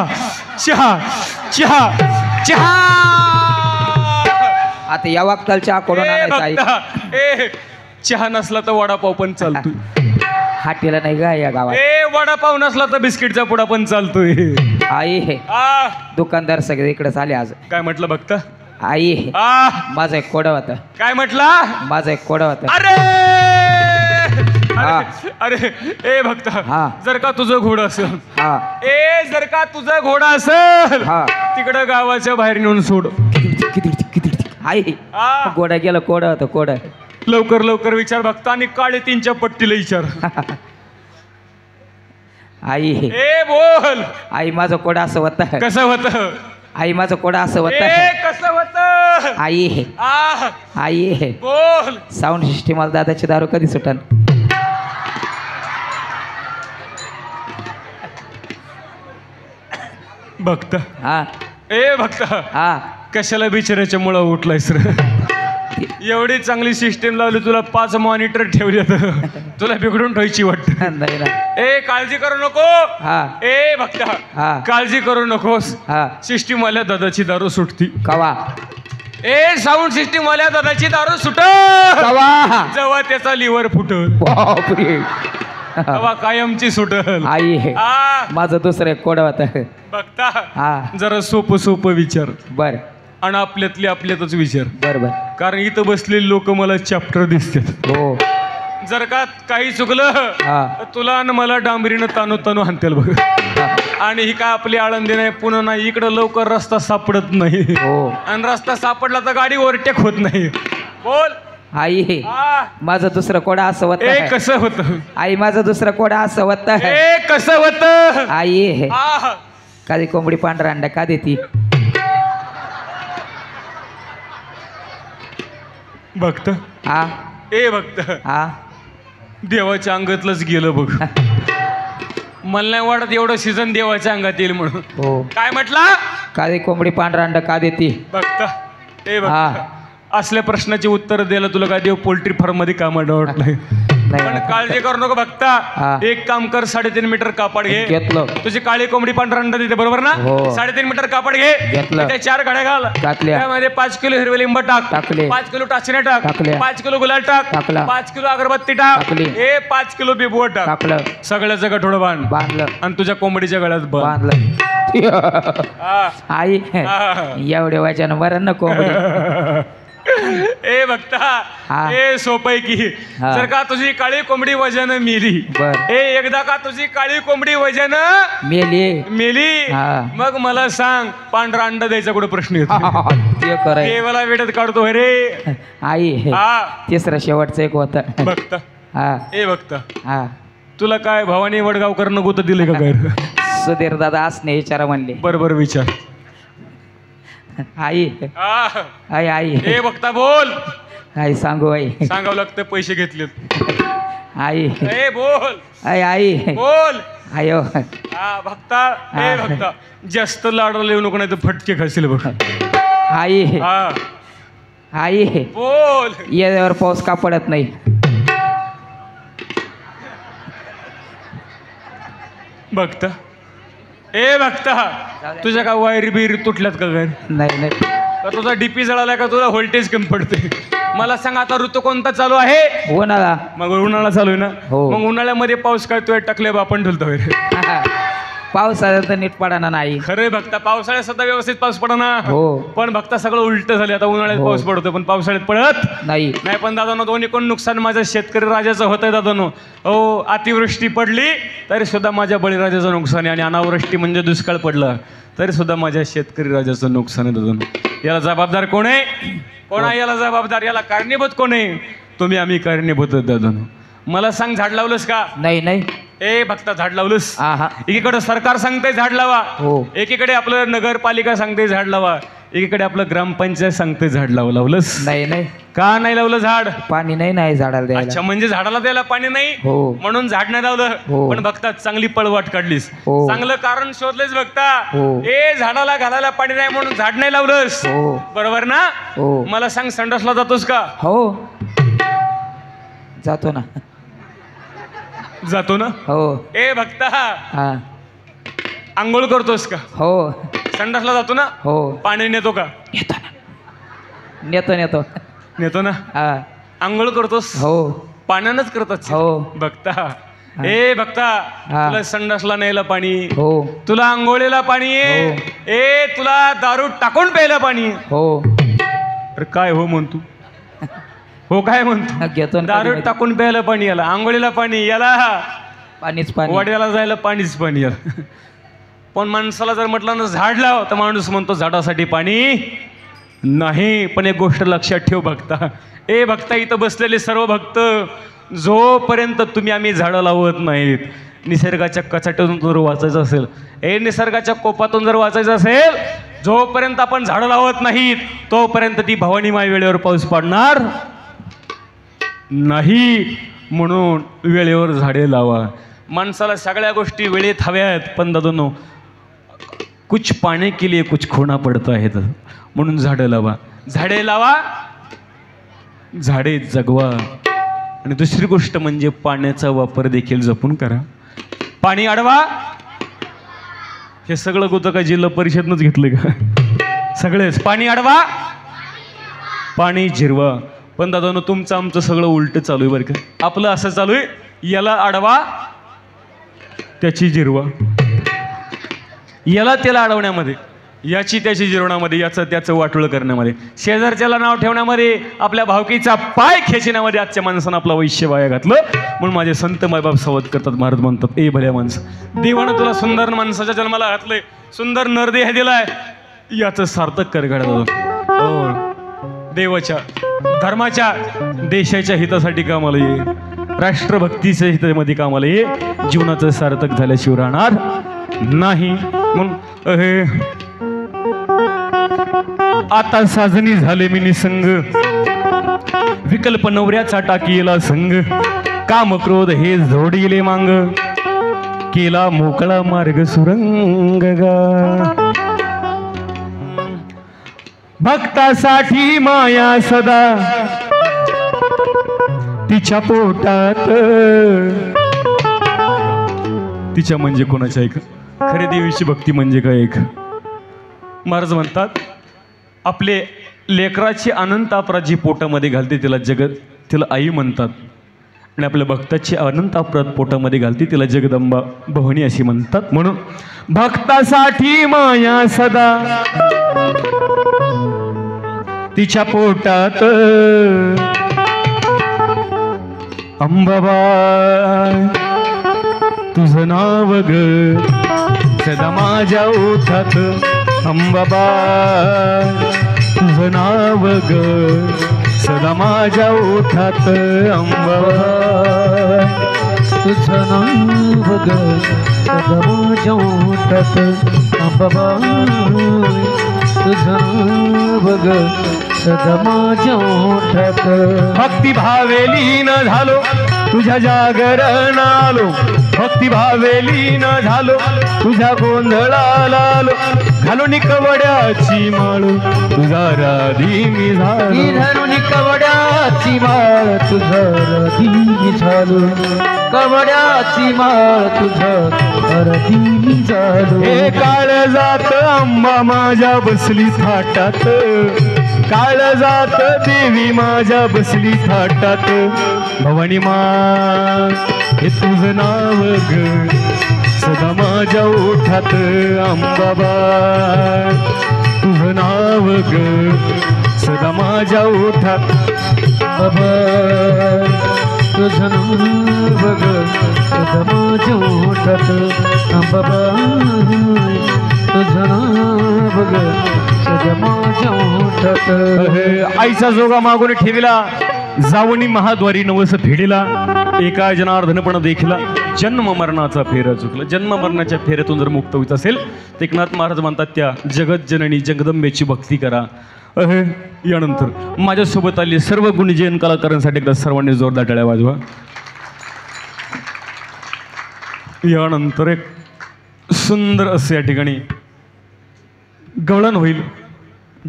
चहा चहा चहा आता या वाक्याला चहा करून आणायचा आहे. ए चहा नसला तर वडापाव पण चालतोय. हाटेला नाही का या गावात. ए वडापाव नसला तर बिस्किटचा पुडा पण चालतोय. आई हे आ दुकानदार सगळे इकडे आले आज. काय म्हटलं बघता आई हे आ माझं एक कोडं होतं. काय म्हटला माझं एक कोडं होतं. अरे हा. अरे ए भक्ता हा. जर का तुझं घोडं असेल हा जर का तुझं घोडं असेल हा. तिकडं गावाच्या बाहेर नेऊन सोड. किती आई आ. कोडं गेलं कोडं होतं कोडं. लवकर विचार भक्ता आणि काळे 3च्या पट्टीला विचार. आई हे ए बोल आई माझं कोडं असं होतं. कसं होत आई माझं कोडं असं होतं. कसं होत आई हे आई हे बोल साऊंड सिस्टीम दादाची दारू कधी सुटन. भक्ता हा भक्ता हा कशाला बिचाराच्या मुळा उठलायस रे. एवढी चांगली सिस्टीम लावली तुला 5 मॉनिटर ठेवली तुला बिघडून ठेवायची वाटत. नाही ना. काळजी करू नको. हा भक्ता हा काळजी करू नकोस. हा सिस्टीम वाल्या दादाची दारू सुटती. कवा साऊंड सिस्टीम वाल्या दादाची दारू सुट कवा जेव्हा त्याचा लिव्हर फुटल बापरे. तेव्हा कायमची सुटल. आई हे माझं दुसरं एक कोडं होतं. बघता हा जरा सोपं विचार बर आणि आपल्यातच विचार. बर बर कारण इथं बसलेले लोक मला चॅप्टर दिसतात. हो जर का काही चुकलं हा तर तुला आणि मला डांबरीनं तानू हाणतील बघ. हा. आणि ही काय आपली आळंदी नाही पुन्हा नाही. इकडं लवकर रस्ता सापडत नाही. हो आणि रस्ता सापडला तर गाडी ओव्हरटेक होत नाही. बोल आई हे माझं दुसरं कोडं असं होतं. कसं होतं आई माझं दुसरं कोडं असं होतं. कसं होतं आई हे कधी कोंबडी पांढरा अंडा का देती. भक्त हा भक्त हा देवाच्या अंगातलंच गेलं बघ. मला नाही वाटत एवढं सीझन देवाच्या अंगात येईल म्हणून. हो. काय म्हटला? काळी कोंबडी पांढरा अंडा का देती? बघता ए बघता हा. असल्या प्रश्नाची उत्तर द्यायला तुला काय देव पोल्ट्री फार्म मध्ये कामाला वाटलंय. पण नाही काळजी करू नको हा. बघता. एक काम कर 3.5 मीटर कापड घे. घेतलं. तुझी काळी कोंबडी पांढरा अंडा देते बरोबर ना? हो. 3.5 मीटर कापड घे. घेतलं. त्या 4 घड्या घाल. घातल्या. त्यामध्ये 5 किलो हिरवे लिंब टाक. टाकले. 5 किलो टाचण्या टाक. टाकल्या. 5 किलो गुलाल टाक. टाकला. 5 किलो अगरबत्ती टाक. टाकली. 5 किलो बिबवट टाक. टाकलं. सगळ्याचं गठोडं बांध बांधलं. आणि तुझ्या कोंबडीच्या गळ्यात बांध. बांधलं. हा. आई हा. एवढ्या वाच्यानं बरं ना कोंबडी. ए बघता हा. ए सोपय की हा. जर का तुझी काळी कोंबडी वजन मेली. बर. एकदा का तुझी काळी कोंबडी वजन मेली. मेली हा. मग मला सांग पांढरा अंडा द्यायचा कुठं प्रश्न येतो? ते कराय. देवाला वेळेत काढतो रे. आई हा तिसरं शेवटचं एक होतं. बघता हा ए बघता हा. तुला काय भवानी वडगावकर न गोत दिले का गैर? सुधीर दादा असणे विचारा म्हणले. बरोबर विचार. आई हा. आई आई ए बघता बोल. आई सांगू आई. सांगावं लागतं पैसे घेतलेत. आई ए बोल आई आई बोल. आयो हा बघता ए बघता जास्त लाडाला येऊ नको नाही तर फटके खाशील बघ. आई हा आई बोल. यावर पाऊस का पडत नाही? बघता ए बघता तुझ्या का वायरी बिरी तुटल्यात का घर? नाही नाही. का तुझा डीपी जळालाय का तुला व्होल्टेज कमी पडते? मला सांग आता ऋतू कोणता चालू आहे? उन्हाळा. मग उन्हाळा चालू आहे ना? हो. मग उन्हाळ्यामध्ये पाऊस काय तुझ्या टकले बापण ठेवतो. पावसाळ्यात तर नीट पडाना नाही. खरे बघता पावसाळ्यात सुद्धा व्यवस्थित पाऊस पडा ना. हो. पण बघता सगळं उलट झाले. आता उन्हाळ्यात हो. पाऊस पडतो पण पावसाळ्यात पडत नाही. नाही. पण दादानो दोन्ही कोण नुकसान माझ्या शेतकरी राजाचं होतंय दादानो. हो अतिवृष्टी पडली तरी सुद्धा माझ्या बळीराजाचं नुकसान आहे आणि अनावृष्टी म्हणजे दुष्काळ पडला तरी सुद्धा माझ्या शेतकरी राजाचं नुकसान आहे दादानो. याला जबाबदार कोण आहे? कोण आहे याला जबाबदार? याला कारणीभूत कोण आहे? तुम्ही आम्ही कारणीभूत दादानो. मला सांग झाड लावलंस का? नाही नाही. ए बघता झाड लावलंस? आहा. एकीकडे सरकार सांगते झाड लावा. हो. एकीकडे आपलं नगरपालिका सांगते झाड लावा. एकीकडे आपलं ग्रामपंचायत सांगते झाड लावा. लावलंस? नाही नाही. का नाही लावलं झाड? पाणी नाही नाही झाडाला अच्छा द्यायला. म्हणजे झाडाला द्यायला पाणी नाही हो. म्हणून झाड नाही लावलं. हो. पण बघता चांगली पळवाट काढलीस. हो. चांगलं कारण शोधलेस बघता. हो. ए झाडाला घालायला पाणी नाही म्हणून झाड नाही लावलंस. हो. बरोबर ना? हो. मला सांग संडासला जातोस का? हो जातो ना. जातो ना? हो. ए बघता हा. आंघोळ करतोस का? हो. संडासला जातो ना? हो. पाणी नेतो का? नेतो ना. नेतो नेतो. नेतो ना? हा. आंघोळ करतोस? हो. पाण्यानंच करतात. हो. बघता ए बघता हा. तुला संडासला न्यायला पाणी. हो. तुला आंघोळीला पाणी आहे. ए तुला दारू टाकून प्यायला पाणी. हो. तर काय हो म्हणतो? हो काय म्हणतो? घेतो ना. दारू कधी- टाकून प्यायला पाणी याला, आंघोळीला पाणी याला, पाणीच पाणी. वड्याला जायला पाणीच पाणी याला. पण माणसाला जर म्हटलं ना झाड लाव तर माणूस म्हणतो झाडासाठी पाणी नाही. पण एक गोष्ट लक्षात ठेव बघता ए बघता इथं बसलेले सर्व भक्त जोपर्यंत तुम्ही आम्ही झाडं लावत नाहीत, निसर्गाच्या कचाट्यातून जर वाचायचं असेल, निसर्गाच्या कोपातून जर वाचायचं असेल, जोपर्यंत आपण झाडं लावत नाहीत तोपर्यंत ती भवानी माय वेळेवर पाऊस पडणार नाही. म्हणून वेळेवर झाडे लावा. माणसाला सगळ्या गोष्टी वेळेत हव्यात. पण दादांनो कुछ पाने के लिए कुछ खोना पडता है. म्हणून झाडं लावा. झाडे लावा, झाडे जगवा. आणि दुसरी गोष्ट म्हणजे पाण्याचा वापर देखील जपून करा. पाणी अडवा. हे सगळं होतं का जिल्हा परिषदनंच घेतलं का? सगळेच पाणी अडवा, पाणी जिरवा. पण दादांनो तुमचं आमचं सगळं उलट चालू आहे बरं का. आपलं असं चालू आहे, याला अडवा त्याची जिरवा, याला त्याला अडवण्यामध्ये, याची त्याची जिरवण्यामध्ये, याचं त्याचं वाटोळं करण्यामध्ये, शेजारच्याला नाव ठेवण्यामध्ये, आपल्या भावकीचा पाय खेचण्यामध्ये आजच्या माणसानं आपला वैश्य वाया घातलं. म्हणून माझे संत मायबाप संवाद करतात, महाराज म्हणतात ए भल्या माणसं, देवानं तुला सुंदर माणसाच्या जन्माला घातलंय, सुंदर नरदेह दिलाय, याचं सार्थक कर घडा. देवाच्या धर्माच्या देशाच्या हितासाठी कामाला ये, राष्ट्रभक्तीच्या हितामध्ये कामाला ये. जीवनाचं सार्थक झाल्याशिवाय राहणार नाही. म्हणून आता साजनी झाले मी निसंग, विकल्प नवऱ्याचा टाकीला संग, काम क्रोध हे जोडीले मांग. केला मोकळा मार्ग सुरंग गा. भक्तासाठी माया सदा तिच्या पोटात. तिच्या म्हणजे कोणाच्या ऐक खरे देवीची भक्ती म्हणजे काय ऐक. महाराज म्हणतात आपले लेकराची अनंत अपराध जी पोटामध्ये घालते तिला आई म्हणतात. आणि आपल्या भक्ताची अनंत अपराध पोटामध्ये घालते तिला जगदंबा भवानी अशी म्हणतात. म्हणून भक्तासाठी माया सदा तिच्या पोटात. अंबाबाई तुझं नाव ग सदा माझ्या ओठात. अंबाबाई तुझं नाव ग सदा माझ्या ओठात. अंबाबाई तुझं नाव ग सदा माझ्या ओठात. अंबाबाई तुझं नाव ग सदा माझ्या ओठात. भक्ती भावे लीन झालो तुझ्या जागरण आलो. भक्ती भावे लीन झालो तुझ्या गोंधळाला आलो. घालून कवड्याची माळ तुझा राधी मी झालो. धरून कवड्याची माळ तुझा राधी मी झालो. कवड्याची माळ तुझा राधी मी झालो. हे काळ जात अंबा माझ्या बसली थाटात. काळ जात देवी माझ्या बसली थाटात. भवानी मा हे तुझं नाव ग सदा माझ्या ओठात. अंबाबाई तुझं नाव ग सदा माझ्या ओठात. अंबाबाई तुझं नाव ग सदा माझ्या ओठात. अंबाबाई तुझं नाव ग सदा माझ्या ओठात. आईचा जोगा मागून ठेविला जावणी महाद्वारी नवस फेडीला. एका जनार्दनपण देखिला जन्म मरणाचा फेरा चुकला. जन्म मरणाच्या फेऱ्यातून जर मुक्त होत असेल तर एकनाथ महाराज म्हणतात त्या जगत जननी जगदंबेची भक्ती करा. यानंतर माझ्यासोबत आली सर्व गुणीजन कलाकारांसाठी एकदा सर्वांनी जोरदार टाळ्या वाजवा. यानंतर एक सुंदर असं या ठिकाणी गवळण होईल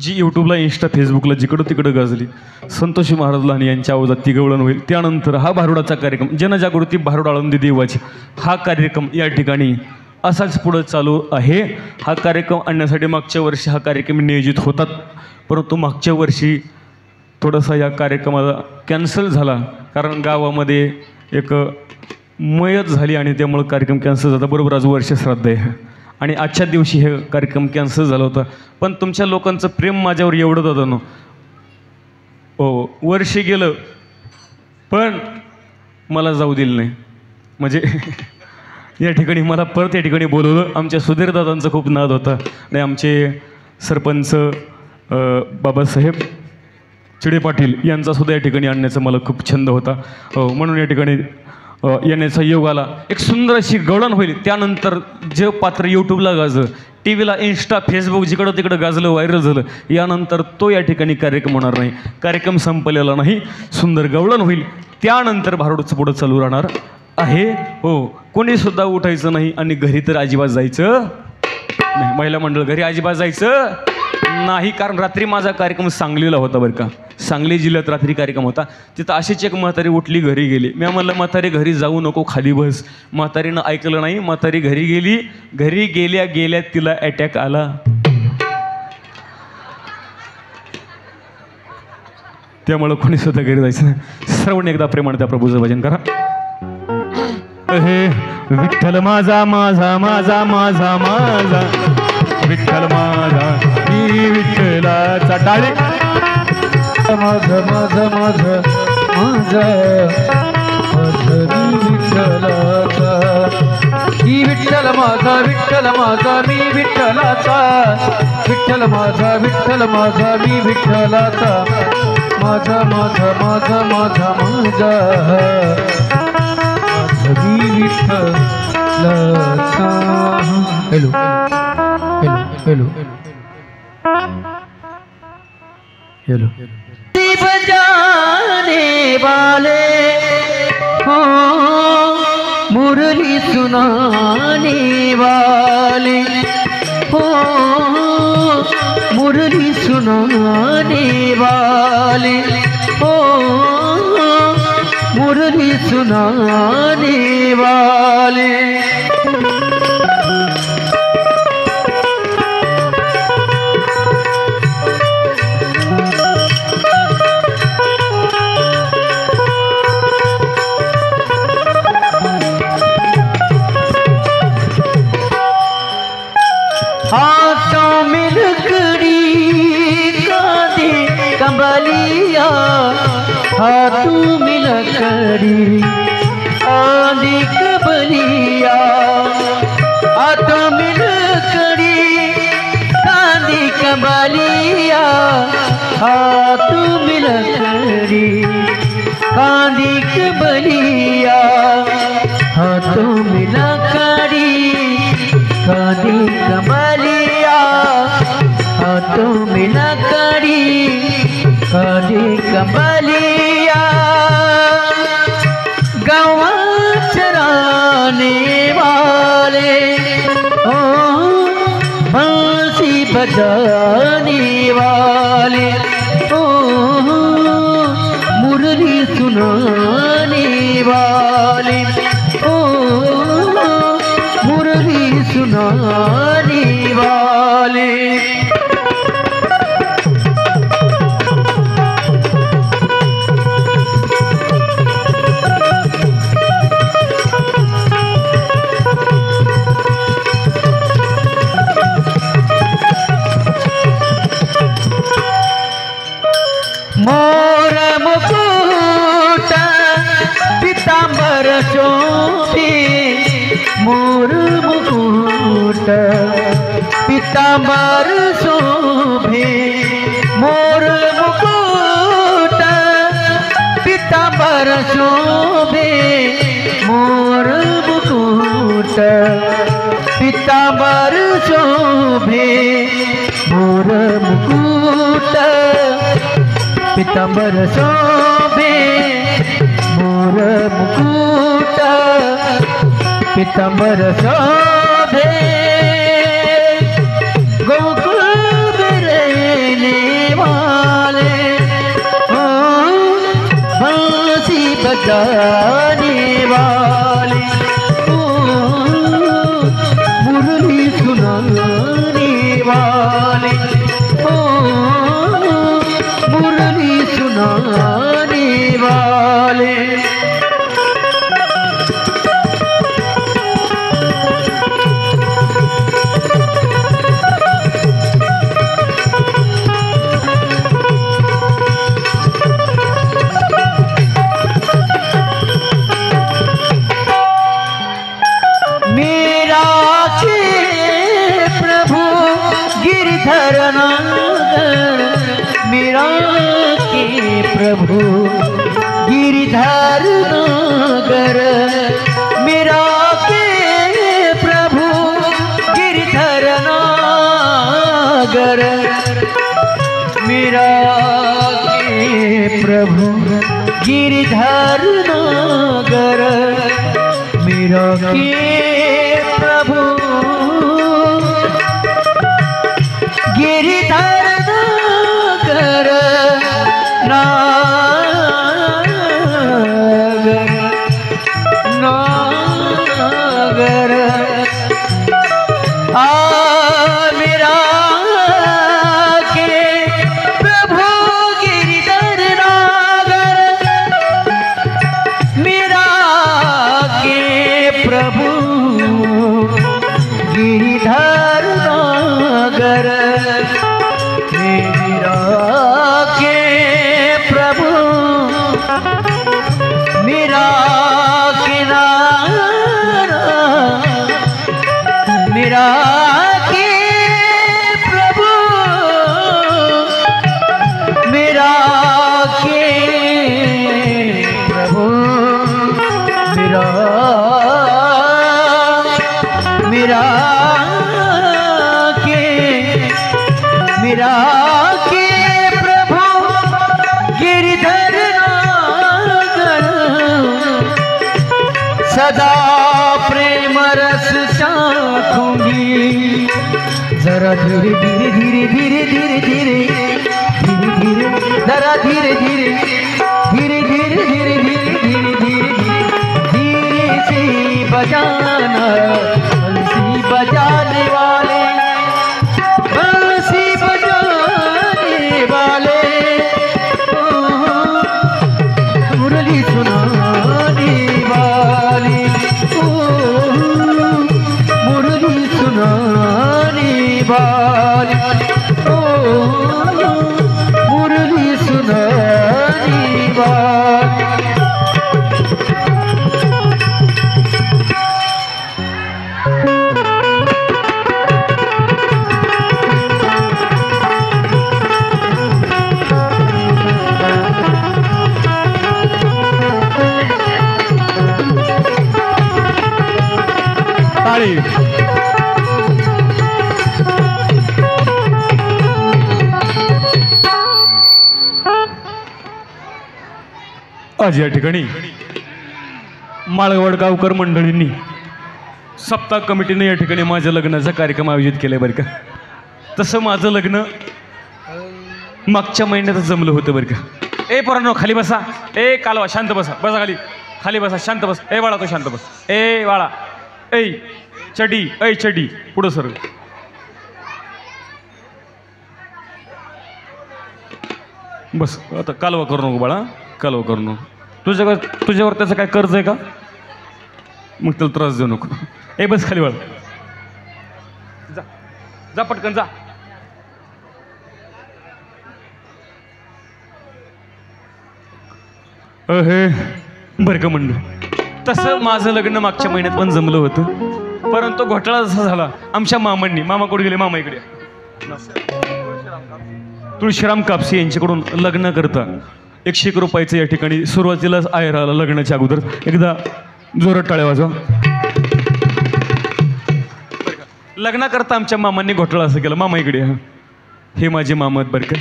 जी यूट्यूबला इंस्टा फेसबुकला जिकडं तिकडं गाजली. संतोषी महाराज लहान यांच्या आवाजात ती गवळण होईल. त्यानंतर हा भारुडाचा कार्यक्रम जनजागृती भारुड आळंदी देवाची हा कार्यक्रम या ठिकाणी असाच पुढं चालू आहे. हा कार्यक्रम आणण्यासाठी मागच्या वर्षी हा कार्यक्रम नियोजित होतात परंतु मागच्या वर्षी थोडासा या कार्यक्रमाला कॅन्सल झाला कारण गावामध्ये एक मयत झाली आणि त्यामुळे कार्यक्रम कॅन्सल झाला. बरोबर आज वर्ष श्राद्ध आहे आणि आजच्या दिवशी हे कार्यक्रम कॅन्सल झाला होता. पण तुमच्या लोकांचं प्रेम माझ्यावर एवढं होतं ना. हो वर्ष गेलं पण मला जाऊ दिलं नाही. म्हणजे या ठिकाणी मला परत या ठिकाणी बोलवलं. आमच्या सुधीरदादांचा खूप नाद होता आणि आमचे सरपंच बाबासाहेब चिडे पाटील यांचासुद्धा या ठिकाणी आणण्याचा मला खूप छंद होता. म्हणून या ठिकाणी येण्याचा योग आला. एक सुंदर अशी गवळण होईल. त्यानंतर जे पात्र यूट्यूबला गाजलं टी व्हीला इंस्टा फेसबुक जिकडं तिकडं गाजलं व्हायरल झालं. यानंतर तो या ठिकाणी कार्यक्रम होणार नाही. कार्यक्रम संपलेला नाही. सुंदर गवळण होईल. त्यानंतर भारुडचं पुढं चालू राहणार आहे. हो कोणीसुद्धा उठायचं नाही आणि घरी तर अजिबात जायचं नाही. महिला मंडळ घरी अजिबात जायचं नाही कारण रात्री माझा कार्यक्रम सांगलीला होता बरं का. सांगली जिल्ह्यात रात्री कार्यक्रम होता. तिथं अशीच एक म्हातारी उठली घरी गेली. मी म्हणलं म्हातारी घरी जाऊ नको खाली बस. म्हातारीनं ऐकलं नाही. म्हातारी घरी गेली. घरी गेल्या गेल्या तिला अटॅक आला. त्यामुळं कोणी सुद्धा घरी जायचं नाही. सर्वांनी एकदा प्रेमाने त्या प्रभूचं भजन करा. हे विठ्ठल माझा माझा माझा माझा माझा विठ्ठल माझा मी विठ्ठलाचा टाळे. माझं माझं माझं माझं माझं मी विठ्ठलाचा. ही विठ्ठल माझा विठ्ठल माझा मी विठ्ठलाचा. विठ्ठल माझा विठ्ठल माझा मी विठ्ठलाचा. माझा माझा माझा माझा माझा मी विठ्ठलाचा. हॅलो हॅलो हॅलो हॅलो बजाने वाले हो मुरली मुरली सुनाने वाले हो, मुरली सुनाने वाले हो, मुरली सुनाने वाले। हाथों में लकड़ी कांधे कंबलिया, हाथों में लकड़ी कांधे कंबलिया, हाथों में लकड़ी कांधे कंबलिया, हाथों में लकड़ी कांधे कंबलिया, हाथों में लकड़ी कांधे कंबलिया, हाथों में लकड़ी कांधे कंबलिया। गाँव चराने वाले ओ, बांसी बजाने वाले ओ, मुरली सुनाने वाले ओ, मुरली सुनाने वाले। मोर मुकुट पीतांबर शोभे, मोर मुकुट पीतांबर शोभे, मोर मुकुट पीतांबर शोभे, मोर मुकुट पीतांबर शोभे, मोर मुकुट पीतांबर शोभे, मोर मुकुट पीतांबर शोभे। गोकुल में रहने वाले हो, बांसी बजाने वाले हो, मुरली सुनाने वाले हो, मुरली सुनाने वाले। मेरा के प्रभु गिरधर नागर, मेरा के प्रभु गिरधर नागर, मेरा के प्रभु गिरधर नागर, मेरा के प्रभु गिरधर नागर, मेरा के प्रभु गिरधर नागर, नागर नागर। मेरा के प्रभु गिरधर नागर, मेरा के प्रभु गिरधर नागर, जरा धीरे धीरे धीरे धीरे धीरे धीरे धीरे धीरे जरा धीरे धीरे धीरे धीरे धीरे धीरे धीरे धीरे धीरे से बजाना बंसी बजाने वाले बंसी बजाने वाले मुरली सुनाने वाले मुरली सुनाने वाले मुरली सुनाने वाले टाळी. आज या ठिकाणी माळवड गावकर मंडळींनी सप्ताह कमिटीने या ठिकाणी माझ्या लग्नाचा कार्यक्रम आयोजित केलाय बरं का. तसं माझं लग्न मागच्या महिन्यातच जमलं होतं बरं का. ए पोरांनो खाली बसा. ए कालवा शांत बसा. बसा खाली. खाली बसा. शांत बस. ए बाळा तो शांत बस. ए बाळा. ए चडी. ऐ चडी पुढं सर. बस आता कालवा करू नको बाळा. कालवा करू नको. तुझ्यावर त्याचं काय कर्ज आहे का? मग त्याला त्रास देऊ नको. ए बस खाली बाळा. जा जा पटकन जा. हे बरं का म्हणलं. तसं माझं लग्न मागच्या महिन्यात पण जमलं होतं, परंतु घोटाळा जसा झाला आमच्या मामांनी. मामा कुठे गेले? मामा इकडे. तुळशीराम कापसे यांच्याकडून लग्न करता 101 रुपयाचं या ठिकाणी सुरुवातीलाच आहेर आला लग्नाच्या अगोदर. एकदा जोरात टाळ्या वाजवा. लग्न करता आमच्या मामांनी घोटाळा असं केला. मामा इकडे. हे माझे मामा आहेत बरं का.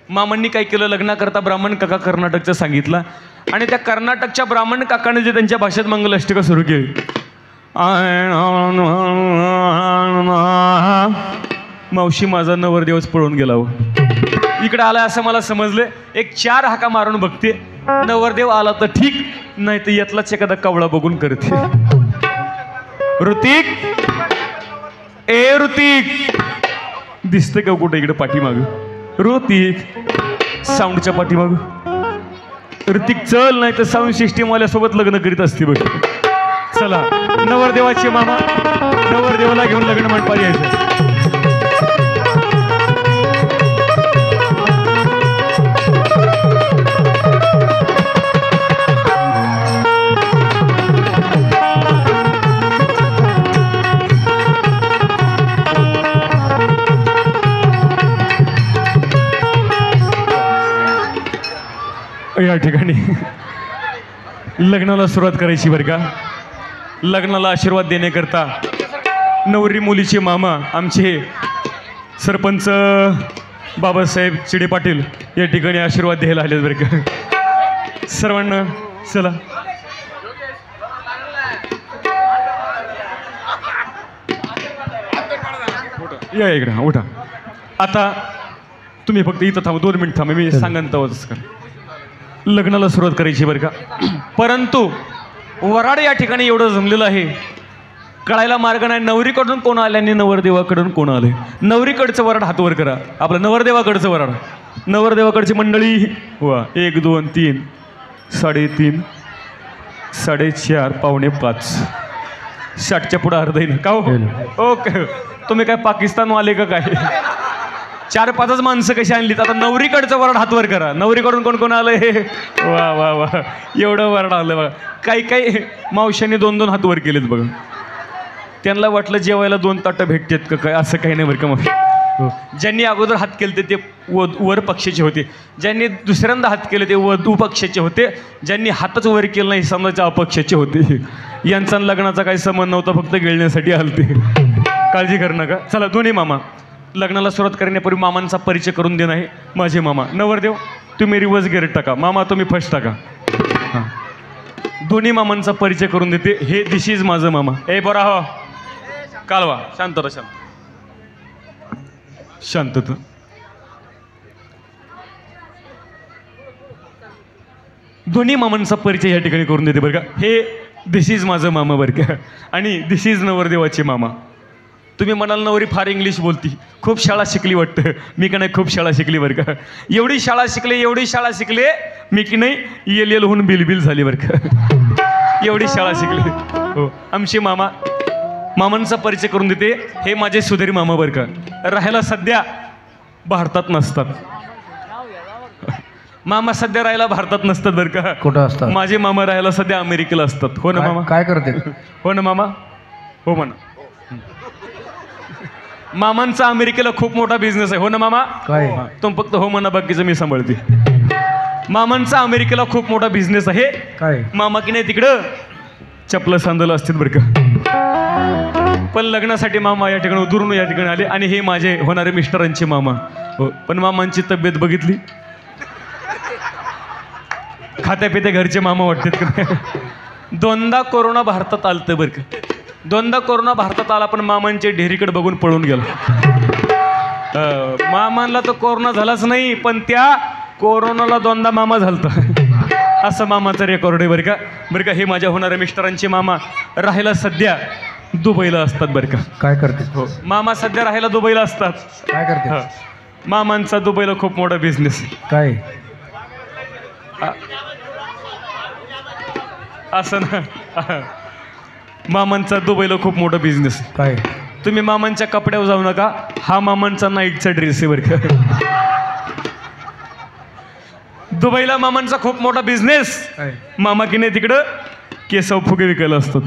मामांनी काय केलं, लग्न करता ब्राह्मण काका कर्नाटकचं सांगितलं आणि त्या कर्नाटकच्या ब्राह्मण काकाने जे त्यांच्या भाषेत मंगलाष्टका सुरू केली. मावशी माझा नवरदेवच पळून गेला हो. इकडे आला असं मला समजलं. एक 4 हाका मारून बघते. नवरदेव आला तर ठीक, नाही तर यातलाच एखादा कवळा बघून करते. ऋतिक. ए ऋतिक दिसतं का कुठे इकडे पाठीमाग? ऋतिक साऊंडच्या पाठीमाग. ऋतिक चल, नाही तर साऊंड सिस्टीम वाल्यासोबत लग्न करीत असते बघ. चला नवरदेवाचे मामा नवरदेवाला घेऊन लग्न मंडपात यायचं. या ठिकाणी लग्नाला सुरुवात करायची बरं का. लग्नाला आशीर्वाद देण्याकरता नवरी मुलीचे मामा आमचे सरपंच बाबासाहेब चिडे पाटील या ठिकाणी आशीर्वाद द्यायला आले बरं का. सर्वांना चला. या इकडे. उठा. आता तुम्ही फक्त इथं थांबा. 2 मिनिट थांबा. मी सांगन तवाच कर. लग्नाला सुरुवात करायची बरं का. परंतु वराड या ठिकाणी एवढं जमलेलं आहे, कळायला मार्ग नाही. नवरीकडून कोण आले आणि नवरदेवाकडून कोण आले? नवरीकडचं वराड हातवर करा. आपलं नवरदेवाकडचं वराड. नवरदेवाकडची मंडळी वा. 1 2 3 3.5 4.5 पावणे 5 60च्या पुढं अर्धही ना का हो? ओके. तुम्ही काय पाकिस्तान आले का काय? 4-5च माणसं कशी आणलीत. आता नवरीकडचं वराड हातवर करा. नवरीकडून कोण कोण आलं? हे वा वा वा. एवढं वराड आलं बघा. काही मावशांनी 2-2 हात वर केलेत बघा. त्यांना वाटलं जेवायला 2 ताटं भेटतात का काय. असं काही नाही बरं का. मग ज्यांनी अगोदर हात केले ते वर पक्षाचे होते, ज्यांनी दुसऱ्यांदा हात केले ते वधू पक्षाचे होते, ज्यांनी हातच वर केलं नाही समाजाच्या अपक्षाचे होते. यांचा लग्नाचा काही संबंध नव्हता, फक्त गिळण्यासाठी आलते. काळजी करू नका. चला दोन्ही मामा लग्नाला सुरुवात करण्यापूर्वी मामांचा परिचय करून देणं आहे. माझे मामा नवरदेव तुम्ही रिवर्स गेअर टाका. मामा तुम्ही फर्स्ट टाका. हां दोन्ही मामांचा परिचय करून देते. हे दिस इज माझं मामा. ए बरा हो कालवा. शांत राहा शांत. शांतता. दोन्ही मामांचा परिचय या ठिकाणी करून देते बरं का. हे दिस इज माझं मामा बरं का, आणि दिस इज नवरदेवाचे मामा. तुम्ही म्हणाल नवरी फार इंग्लिश बोलती, खूप शाळा शिकली वाटतं. मी का नाही खूप शाळा शिकली बरं का. एवढी शाळा शिकले मी की नाही एल होऊन बिलबिल झाली बरं का. एवढी शाळा शिकली. हो, आमचे मामांचा परिचय करून देते. हे माझे सुधीर मामा बरं का. राहायला सध्या भारतात नसतात. मामा सध्या राहायला भारतात नसतात बरं का. कुठं असतात? माझे मामा राहायला सध्या अमेरिकेला असतात. हो ना मामा? काय करते? हो ना मामा? हो म्हणा. मामांचा अमेरिकेला खूप मोठा बिझनेस आहे. हो ना मामा? काय? तुम फक्त हो म्हणा, बाकीचं मी सांभाळते. मामांचा अमेरिकेला खूप मोठा बिझनेस आहे. काय? मामा की नाही तिकडं चपलं सांदलं असतील बरं का. पण लग्नासाठी मामा या ठिकाणी दुरून या ठिकाणी आले, आणि हे माझे होणारे मिस्टरांचे मामा. हो, पण मामांची तब्येत बघितली, खात्यापित्या घरचे मामा वाटतात का नाही. दोनदा कोरोना भारतात आलतं बरं का. दोनदा कोरोना भारतात आला, पण मामांचे ढेरीकडे बघून पळून गेला. मामांना तर कोरोना झालाच नाही, पण त्या कोरोनाला दोनदा मामा झालता. असं मामाचं रेकॉर्ड आहे बरं का. बरं का, हे माझ्या होणाऱ्या मिस्टरांचे मामा राहायला सध्या दुबईला असतात बरं का. काय करते? हो, मामा सध्या राहायला दुबईला असतात. काय करते? हा. मामांचा दुबईला खूप मोठा बिझनेस. काय? असं ना, मामांचा दुबईला खूप मोठा बिझनेस. काय? तुम्ही मामांच्या कपड्यावर जाऊ नका. हा मामांचा नाईटचा ड्रेस आहे बरं का. दुबईला मामांचा खूप मोठा बिझनेस. काय? मामा की नाही तिकडं केसव फुगे विकायला असतात.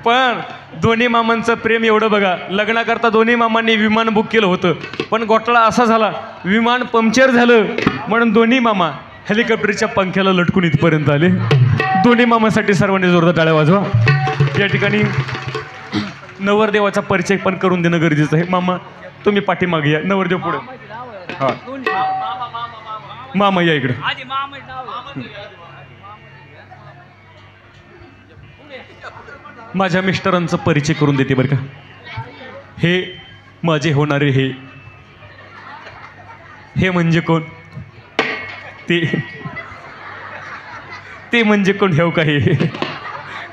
पण दोन्ही मामांचं प्रेम एवढं बघा, लग्नाकरता दोन्ही मामांनी विमान बुक केलं होतं, पण घोटाळा असा झाला, विमान पंक्चर झालं म्हणून दोन्ही मामा हेलिकॉप्टरच्या पंख्याला लटकून इथपर्यंत आले. दोन्ही मामासाठी सर्वांनी जोरदार टाळ्या वाजवा. या ठिकाणी नवरदेवाचा परिचय पण करून देणं गरजेचं आहे. मामा तुम्ही पाठीमागे या, नवरदेव पुढे. हा, मामा या इकडे. माझ्या मिस्टरांचा परिचय करून देते बरं का. हे माझे होणारे हे म्हणजे कोण? ते म्हणजे कोण हेव काही.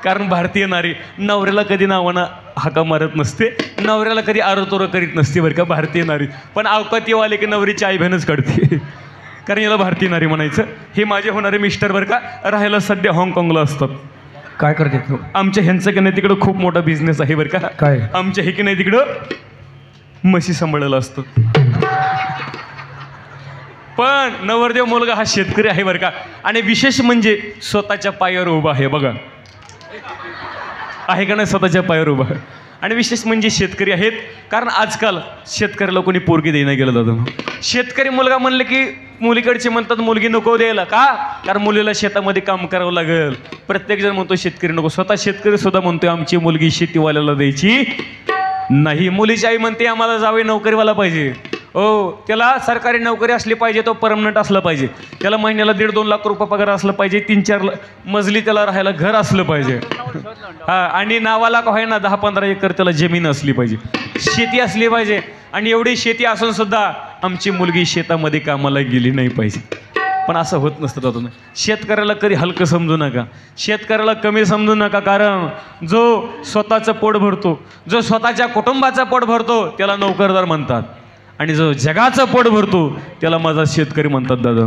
कारण भारतीय नारी नवऱ्याला कधी नावानं हाका मारत नसते, नवऱ्याला कधी आरोतोरं करीत नसते बरं का भारतीय नारी. पण अवकात येऊ आले की नवरीची आई बहिणच काढते, कारण याला भारतीय नारी म्हणायचं. हे माझे होणारे मिस्टर बरं का, राहायला सध्या हाँगकाँगला असतात. काय करते? आमच्या ह्यांचं की नाही तिकडं खूप मोठा बिझनेस आहे बरं का. काय? आमच्या हे की नाही तिकडं म्हशी सांभाळायला असतं. पण नवरदेव मुलगा हा शेतकरी आहे बरं का. आणि विशेष म्हणजे स्वतःच्या पायावर उभा आहे बघा. आहे का नाही स्वतःच्या पायावर उभा. आणि विशेष म्हणजे शेतकरी आहेत, कारण आजकाल शेतकऱ्याला कोणी पोरगी देणं गेलं दादा. शेतकरी मुलगा म्हणलं की मुलीकडचे म्हणतात मुलगी नको द्यायला का, कारण मुलीला शेतामध्ये काम करावं लागेल. प्रत्येकजण म्हणतो शेतकरी नको. स्वतः शेतकरी सुद्धा म्हणतोय आमची मुलगी शेतीवाल्याला द्यायची नाही. मुलीची आई म्हणते आम्हाला जावे नोकरीवाला पाहिजे. हो, त्याला सरकारी नोकरी असली पाहिजे, तो परमनंट असला पाहिजे, त्याला महिन्याला 1.5-2 लाख रुपये पगार असला पाहिजे, 3-4 मजली त्याला राहायला घर असलं पाहिजे. हा, आणि नावाला का होईना 10-15 एकर त्याला जमीन असली पाहिजे, शेती असली पाहिजे. आणि एवढी शेती असून सुद्धा आमची मुलगी शेतामध्ये कामाला गेली नाही पाहिजे. पण असं होत नसतं दादा. शेतकऱ्याला कधी हलकं समजू नका, शेतकऱ्याला कमी समजू नका. कारण जो स्वतःचं पोट भरतो, जो स्वतःच्या कुटुंबाचं पोट भरतो त्याला नोकरदार म्हणतात, आणि जो जगाचं पोट भरतो त्याला माझा शेतकरी म्हणतात दादा.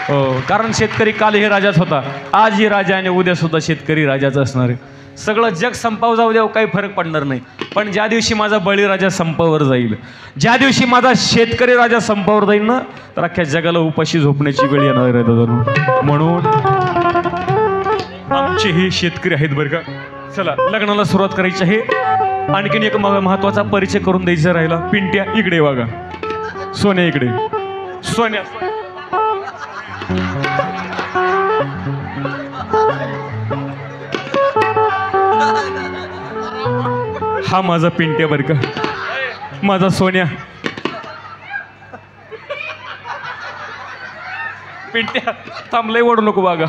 हो, कारण शेतकरी कालही राजाच होता, आजही राजा, आणि उद्या सुद्धा शेतकरी राजाच असणार आहे. सगळं जग संपाव जाऊ द्या, काही फरक पडणार नाही. पण ज्या दिवशी माझा बळीराजा संपावर जाईल, ज्या दिवशी माझा शेतकरी राजा संपावर जाईल ना, तर अख्ख्या जगाला उपाशी झोपण्याची वेळ येणार आहे दादा. म्हणून आमचे हे शेतकरी आहेत बरं का. चला लग्नाला सुरुवात करायची आहे. आणखीन एक महत्वाचा परिचय करून द्यायचा राहिला. पिंट्या इकडे बघा, सोन्या इकडे. सोन्या हा माझा पिंट्या बरं का, माझा सोन्या. पिंट्या थांबलंय, ओढू नको बघा.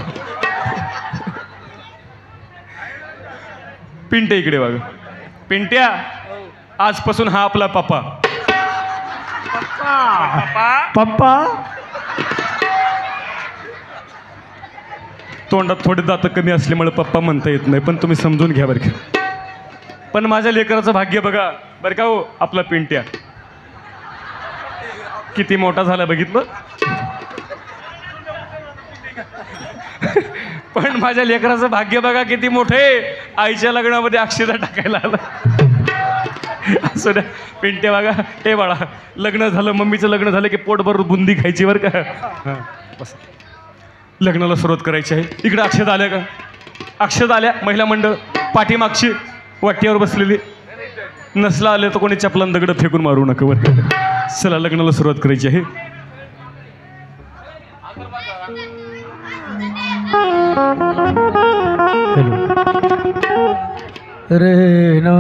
पिंट्या इकडे बघा. पिंट्या आजपासून हा आपला पप्पा. पप्पा तोंडात थोडे दात कमी असल्यामुळे पप्पा म्हणता येत नाही, पण तुम्ही समजून घ्या बरं का. पण माझ्या लेकराचं भाग्य बघा बरं का हो, आपला पिंट्या किती मोठा झाला बघितलं. पण माझ्या लेकराचं भाग्य बघा किती मोठे, आईच्या लग्नामध्ये अक्षता टाकायला आला. असं द्या पिंट्या बघा. हे बाळा, लग्न झालं, मम्मीचं लग्न झालं की पोटभर बुंदी खायची बरं का. हां बस, लग्नाला सुरुवात करायची आहे. इकडे अक्षता आल्या का? अक्षता आल्या. महिला मंडळ पाठीमागची वाट्यावर बसलेली. नसला आले तर कोणी चपलान दगड फेकून मारू नका बरं का. चला लग्नाला सुरुवात करायची आहे. रे ना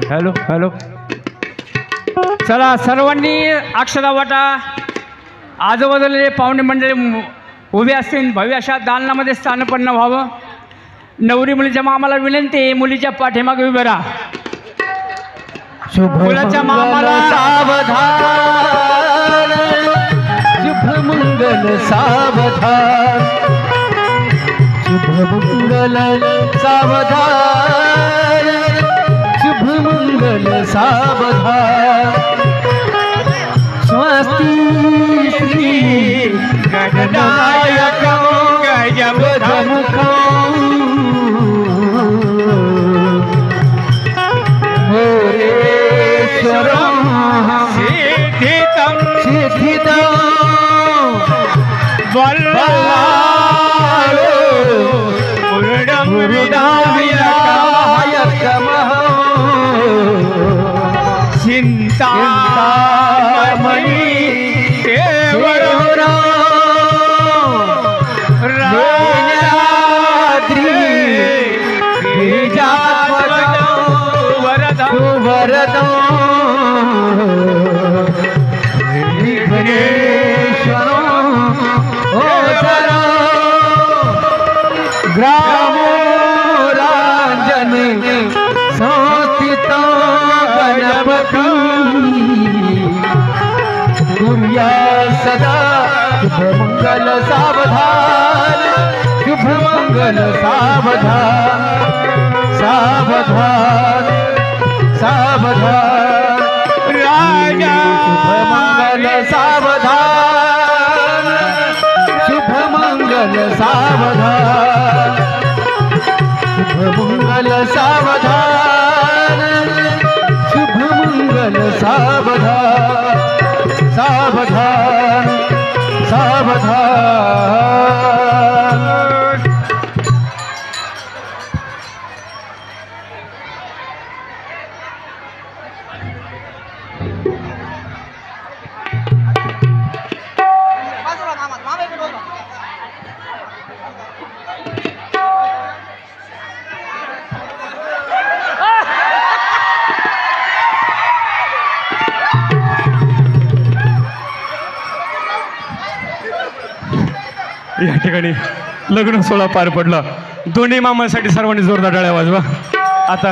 हॅलो हॅलो. चला सर्वांनी अक्षता वाटा. आजूबाजूला पाहुणे मंडळी उभे असतील, भव्य अशा दालनामध्ये स्थानपन्न व्हावं. नवरी मुलीच्या मामाला विनंती आहे, मुलीच्या पाठीमागे उभे राहा. मुलाच्या मामाला सावधान, शुभ मंगल सावधान, शुभ मंगल सावधान, शुभ मंगल सावधान. स्वस्ति श्री गणनायकं गजमुखं मोरेश्वरं सिद्धितं बल्लालो पूर्णं चिंतामणि केवलं राजाद्री गिरिजापदं वरदं विघ्नेश्वरं ओचरं ग्रामो राजन संस्थितं गणपति कुर्या सदा शुभ मंगल सावधान, शुभ मंगल सावधान, सावधान सावधान. राजा शुभ मंगल सावधान, शुभ मंगल सावधान, शुभ मंगल सावधान, शुभ मंगल सावधान, सावधान सावधान. या ठिकाणी लग्न सोहळा पार पडला. दोन्ही मामासाठी सर्वांनी जोरदार टाळ्या वाजवा. आता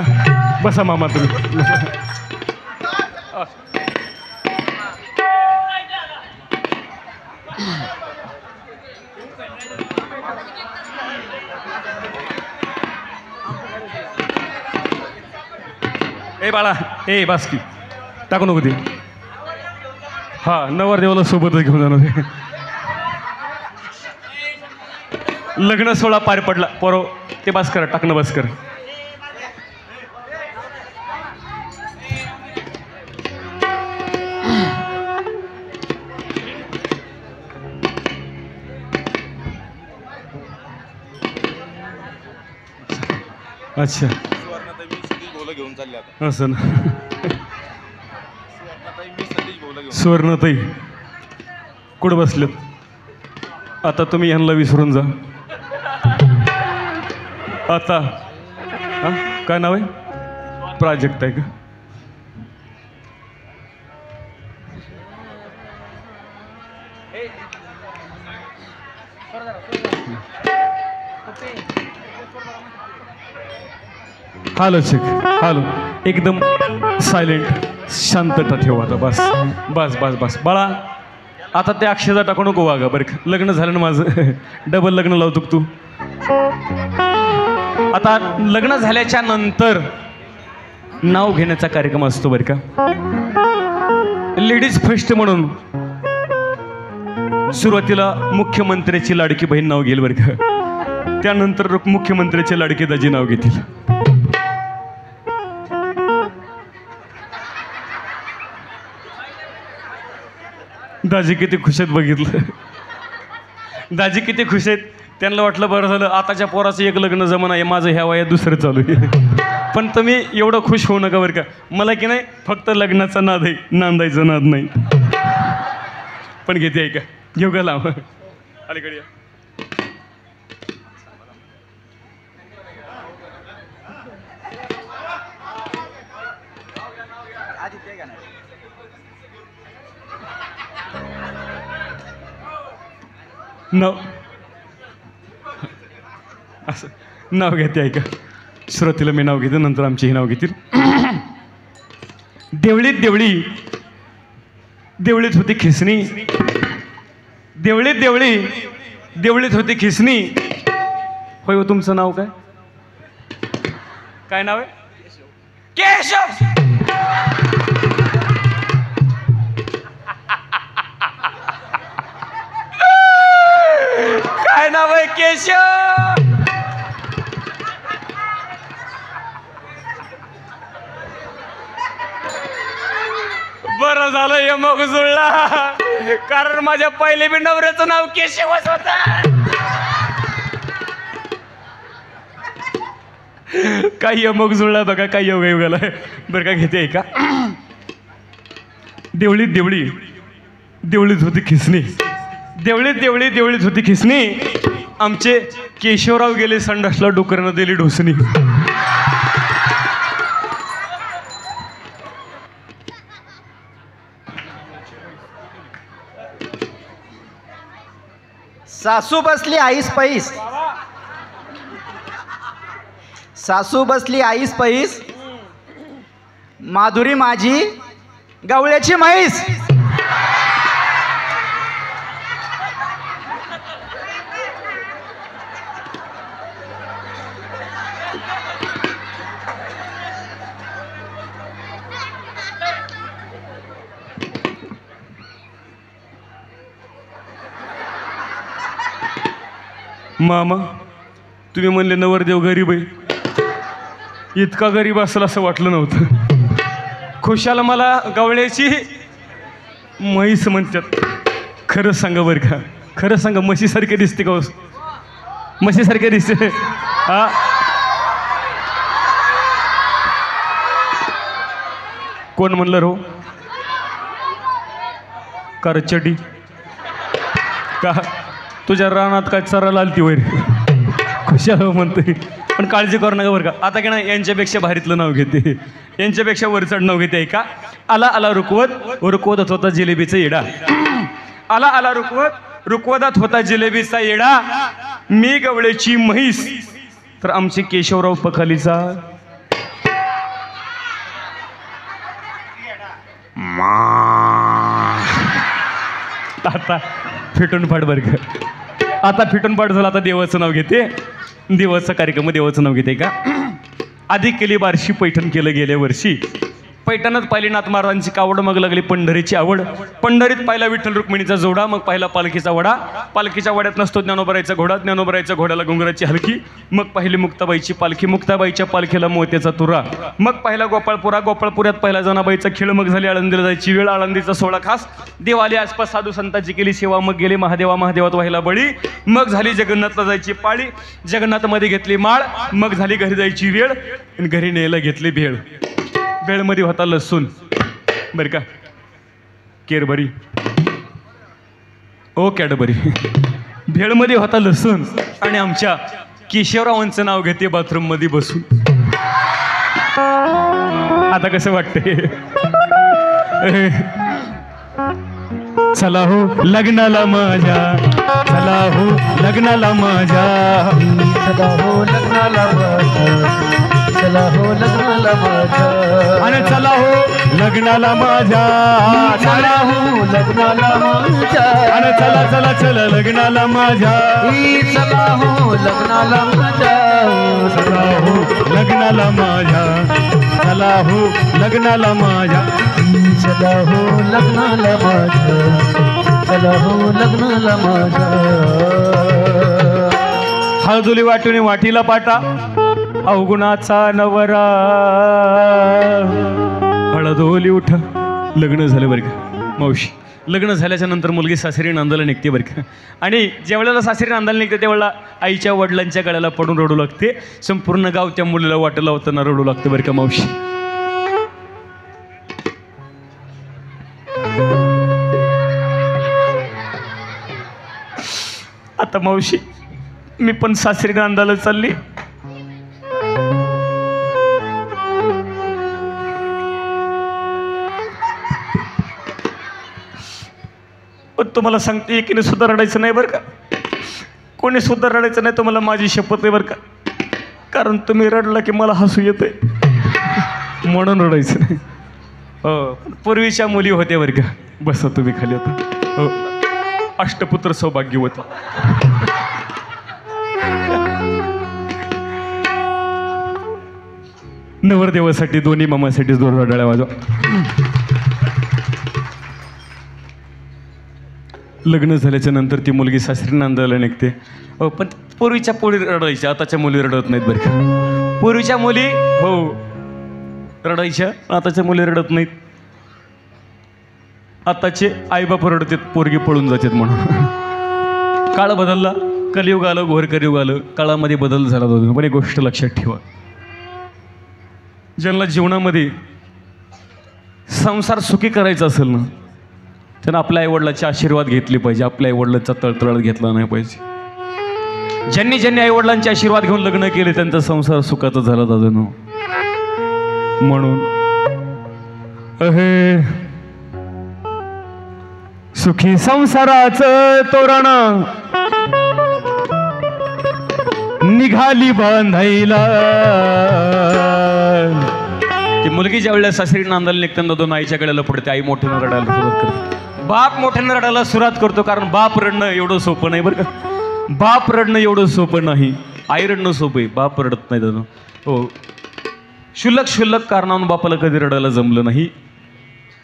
बसा मामा तुम्ही. ए बाळा, ए बास्की टाकू नको ते. हा, नवरदेवाला सोबतच घेऊन जाणार. लग्न सोहळा पार पडला. पोरो ते बस कर, टाकणं बस कर. अच्छा, असं ना. सुवर्णताई कुठं बसलेत? आता तुम्ही यांना विसरून जा. आता हा काय नाव आहे? प्राजक्त आहे का? Hello check. हॅलो, एकदम सायलेंट शांतता ठेवा आता. बस बस बस बस बाळा, आता ते अक्षता टाकू नको वागा बरं का. लग्न झालं ना माझं, डबल लग्न लावतो तू. आता लग्न झाल्याच्या नंतर नाव घेण्याचा कार्यक्रम असतो बरं का. लेडीज फर्स्ट म्हणून सुरुवातीला मुख्यमंत्र्याची लाडकी बहीण नाव घेईल बरं का. त्यानंतर मुख्यमंत्र्याचे लाडके दाजी नाव घेतील. दाजी किती खुश आहेत बघितलं. दाजी किती खुश आहेत. त्यांना वाटलं बरं झालं आताच्या पोराचं एक लग्न जमन आहे, माझं ह्या वयात दुसरं चालू आहे. पण तुम्ही एवढं खुश होऊ नका बरं का. मला की नाही फक्त लग्नाचा नाद आहे, नांदायचा नाद नाही. पण घेते आहे का? घेऊ का लाव अलीकडे या. नाव असं नाव घेते आहे का? सुरुवातीला मी नाव घेते, नंतर आमचेही नाव घेतील. देवळीत देवळी देवळीत होती खिसणी. देवळीत देवळी देवळीत होती खिसणी. होय हो, तुमचं नाव काय? काय नाव आहे? केशव. काय नाव आहे? केशव. बरं झालं हे मग जुळला, कारण माझ्या पहिले बी नवऱ्याचं नाव केशवच होत. काही मग जुळला बघा, काही योगा योगाला बरं का. घेते आहे का? देवळीत देवळी देवळीत होती खिसणी. देवळीत देवळी देवळीत होती खिसणी. आमचे केशवराव गेले संडासला, डुकरनं दिली ढोसणी. सासू बसली आईस पैस. सासू बसली आईस पैस, माधुरी माझी गवळ्याची म्हैस. मामा, तुम्ही म्हणले नवरदेव गरीब आहे. इतका गरीब असेल असं वाटलं नव्हतं. खुशाल मला गवळ्याची म्हैस म्हणतात. खरं सांगा बरं का, खरं सांगा, म्हशीसारखे दिसते का? म्हशीसारखे दिसते हा? कोण म्हणलं रो? करचडी का? तुझ्या रानात काय चरायला आलती वैर? खुशाल म्हणते. पण काळजी करू नका बरं का. आता की नाही यांच्यापेक्षा भारीतलं नाव घेते, यांच्यापेक्षा वरचढ नाव घेते का? आला आला रुकवत रुकवत होता जिलेबीचा येडा. आला आला रुकवत रुकवतात होता जिलेबीचा येडा. मी गवळ्याची म्हैस तर आमचे केशवराव पखालीचा आता फिटून पाड बरं का. आता फिटून पाड झालं. आता देवाचं नाव घेते. देवाचा कार्यक्रम, देवाचं नाव घेते का? आधी केली बारशी, पैठण केलं गेल्या वर्षी. पैठणात पाहिली नाथ महाराजांची कावड, मग लागली पंढरीची आवड. पंढरीत पाहिला विठ्ठल रुक्मिणीचा जोडा, मग पाहिला पालखीचा वडा. पालखीच्या वड्यात नसतो ज्ञानोबरायचा घोडा, ज्ञानोबरायच्या घोड्याला घुंगराची हलकी. मग पाहिली मुक्ताबाईची पालखी, मुक्ताबाईच्या पालखीला मोत्याचा तुरा. मग पाहिला गोपाळपुरा, गोपाळपुऱ्यात पाहिला जनाबाईचा खेळ. मग झाली आळंदीला जायची वेळ, आळंदीचा सोहळा खास. देव आले आसपास, साधू संतांची केली सेवा. मग गेले महादेवा, महादेवात व्हायला बळी. मग झाली जगन्नाथला जायची पाळी, जगन्नाथमध्ये घेतली माळ. मग झाली घरी जायची वेळ, आणि घरी न्यायला घेतली भेळ. भेळमध्ये होता लसूण बरं का. केरबरी ओ कॅडबरी भेळमध्ये होता लसूण आणि आमच्या केशवरावांचं नाव घेते बाथरूममध्ये बसून. आता कसं वाटतंय? चला हो लग्नाला माझ्या, चला हो लग्नाला माझ्या, चला हो लग्नाला माझ्या, चला हो लग्नाला माझ्या, आणि चला हो लग्नाला माझ्या, चला हो लग्नाला माझ्या, आणि चला चला चला लग्नाला माझ्या, चला हो लग्नाला माझ्या, चला हो लग्नाला माझ्या, चला हो लग्नाला माझ्या, चला हो लग्नाला माझ्या, चला हो लग्नाला माझ्या. हळदुली वाटून वाटीला पाटा अवगुणाचा नवरा. हळदोली उठ. लग्न झालं बरं का मावशी. लग्न झाल्याच्या नंतर मुलगी सासरी नांदायला निघते बरं का. आणि ज्यावेळेला सासरी नांदायला निघते त्यावेळेला आईच्या वडिलांच्या गळ्याला पडून रडू लागते. संपूर्ण गाव त्या मुलीला वाटेला होताना रडू लागतं बरं का मावशी. आता मावशी मी पण सासरी नांदायला चालली. पण तुम्हाला सांगते एकीने सुद्धा रडायचं नाही बरं का. कोणी सुद्धा रडायचं नाही. तुम्हाला माझी शपथ आहे बरं का. कारण तुम्ही रडला की मला हसू येतंय म्हणून रडायचं नाही. हो पूर्वीच्या मुली होत्या बरं का. बसा तुम्ही खाली होता. हो अष्टपुत्र सौभाग्यवती. नवरदेवासाठी दोन्ही मामासाठी जोर रडाळ्या वाजवा. लग्न झाल्याच्या नंतर ती मुलगी सासरी नांदायला निघते. पण पूर्वीच्या मुली रडायच्या, आताच्या मुली रडत नाहीत बरं का. पूर्वीच्या मुली हो रडायच्या, आताच्या मुली रडत नाहीत. आताचे आईबाप रडतात, पोरगी पळून जातात म्हणून. काळ बदलला, कलियुग आलं, घोर कलियुग आलं. काळामध्ये बदल झाला जातो. पण एक गोष्ट लक्षात ठेवा, ज्यांना जीवनामध्ये संसार सुखी करायचा असेल ना त्यानं आपल्या आईवडिलाचे आशीर्वाद घेतले पाहिजे. आपल्या आईवडिलांचा तळतळात घेतला नाही पाहिजे. ज्यांनी ज्यांनी आईवडिलांचे आशीर्वाद घेऊन लग्न केले त्यांचा संसार सुखाचा झाला दादानो. म्हणून अहे सुखी संसाराचं तोरण निघाली बांधायला. ती मुलगी ज्या वेळेला सासरी नांदायला निघताना दोन आईच्या गळ्याला पडते. आई मोठ्यानं रडायला सुरुवात करते. बाप मोठ्यानं रडायला सुरुवात करतो. कारण बाप रडणं एवढं सोपं नाही बरं का. बाप रडणं एवढं सोपं नाही. आई रडणं सोपं आहे, बाप रडत नाही दादा. हो क्षुल्लक क्षुल्लक कारणावरून बापाला कधी रडायला जमलं नाही.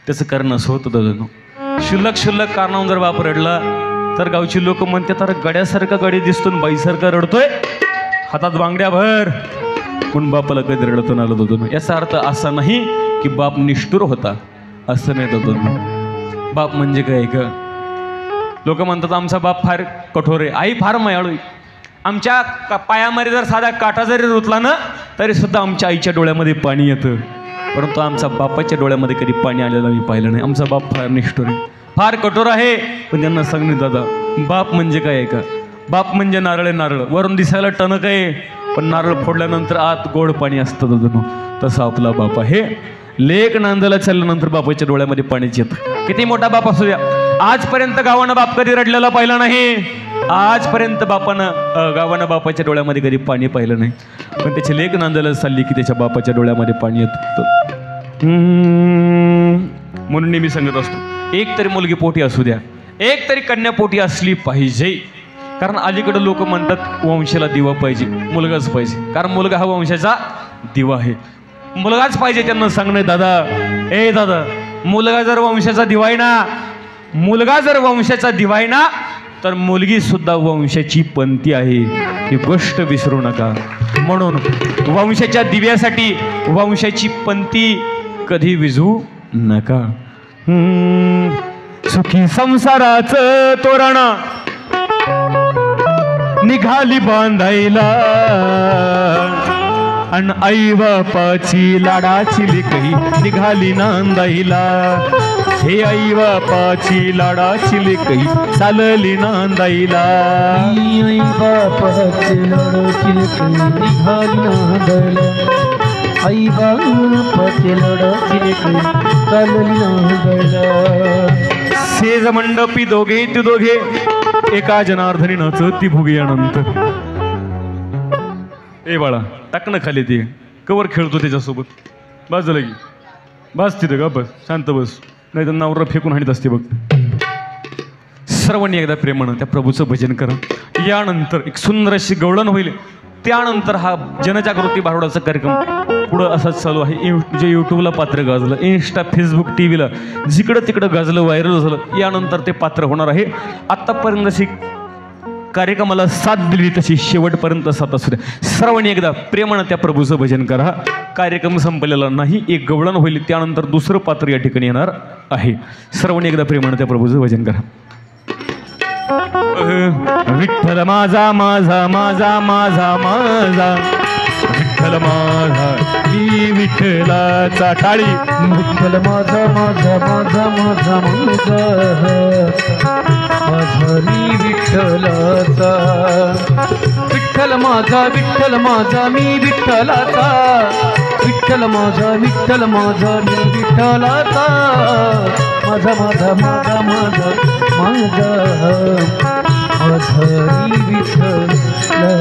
त्याचं कारण असं होतं दादा. क्षुल्लक क्षुल्लक कारणावरून जर बाप रडला तर गावची लोक म्हणते तर गड्यासारखा गडी दिसतो बाईसारखा रडतोय, हातात बांगड्या भर. पण बापाला कधी रडतो आलं दादा. याचा अर्थ असा नाही की बाप निष्ठुर होता, असं नाही दादा. बाप म्हणजे काय का, लोक म्हणतात आमचा बाप फार कठोर आहे. आई फार मायाळू आहे. आमच्या पायामध्ये जर साधा काटा जरी रुतला ना तरी सुद्धा आमच्या आईच्या डोळ्यामध्ये पाणी येतं. परंतु आमचा बापाच्या डोळ्यामध्ये कधी पाणी आलेलं मी पाहिलं नाही. आमचा बाप फार निष्ठुर आहे, फार कठोर आहे. पण त्यांना सांगणे दादा, बाप म्हणजे काय आहे का. बाप म्हणजे नारळ आहे. नारळ वरून दिसायला टणक आहे, पण नारळ फोडल्यानंतर आत गोड पाणी असतं दादा. तसा आपला बाप आहे. लेक नांदायला चालल्यानंतर बापाच्या डोळ्यामध्ये पाणीच येतं. किती मोठा बाप असू द्या. आजपर्यंत गावानं बाप कधी रडलेला पाहिला नाही. आजपर्यंत गावानं बापाच्या डोळ्यामध्ये कधी पाणी पाहिलं नाही. पण त्याची लेक नांदायला चालली की त्याच्या बापाच्या डोळ्यामध्ये पाणी येतं. म्हणून नेहमी सांगत असतो, एक तरी मुलगी पोटी असू द्या, एक तरी कन्या पोटी असली पाहिजे. कारण अलीकडे लोक म्हणतात वंशाला दिवा पाहिजे, मुलगाच पाहिजे. कारण मुलगा हा वंशाचा दिवा आहे. मुलगाच पाहिजे. त्यांना सांगणे दादा, ए दादा, मुलगा जर वंशाचा दिवा आहे ना, मुलगा जर वंशाचा दिवा आहे ना तर मुलगी सुद्धा वंशाची पंथी आहे. ही गोष्ट विसरू नका. म्हणून वंशाच्या दिव्यासाठी वंशाची पंथी कधी विझू नका. सुखी संसाराचं तोरण निघाली बांधायला. अन आई बापाची लाडाची लेकही निघाली नांदायला. हे आई बापाची लाडाची लेकही चालली नांदाईला. आई बापाचे लाडाची लेकरं निघाली नांदायला. आई बापाचे लाडाची लेकरं चालली नांदायला. सेज मंडपी दोघे ते दोघे एका जनार्दनी नाचती भुगे अनंत. ए बाळा टाकणं खाली ते कवर खेळतो त्याच्यासोबत. बस झालं की बस तिथं का बस शांत बस नाही तर नवरा फेकून हाणीत असते बघ. सर्वांनी एकदा प्रेमानं त्या प्रभूचं भजन करा. यानंतर एक सुंदर अशी गवळण होईल. त्यानंतर हा जनजागृती बारोडाचा कार्यक्रम पुढं असाच चालू आहे. जे यूट्यूबला पात्र गाजलं, इन्स्टा फेसबुक टी व्हीला जिकडं तिकडं गाजलं, व्हायरल झालं. यानंतर ते पात्र होणार आहे. आत्तापर्यंत अशी कार्यक्रमाला साथ दिली तशी शेवटपर्यंत साथ असू द्या. सर्वांनी एकदा प्रेमानं त्या प्रभूचं भजन करा. कार्यक्रम संपलेला नाही, एक गवळण होईल. त्यानंतर दुसरं पात्र या ठिकाणी येणार आहे. सर्वांनी एकदा प्रेमानं त्या प्रभूचं भजन करा. विठ्ठल माझा माझा माझा माझा माझा विठ्ठल माझा मी विठ्ठलाचा टाळी. विठ्ठल माझा माझा माझा माझा माझा माझा मी विठ्ठलाचा. विठ्ठल माझा मी विठ्ठलाचा. विठ्ठल माझा मी विठ्ठलाचा. माझा माझा माझा माझा माझा माझा मी विठ्ठलाचा.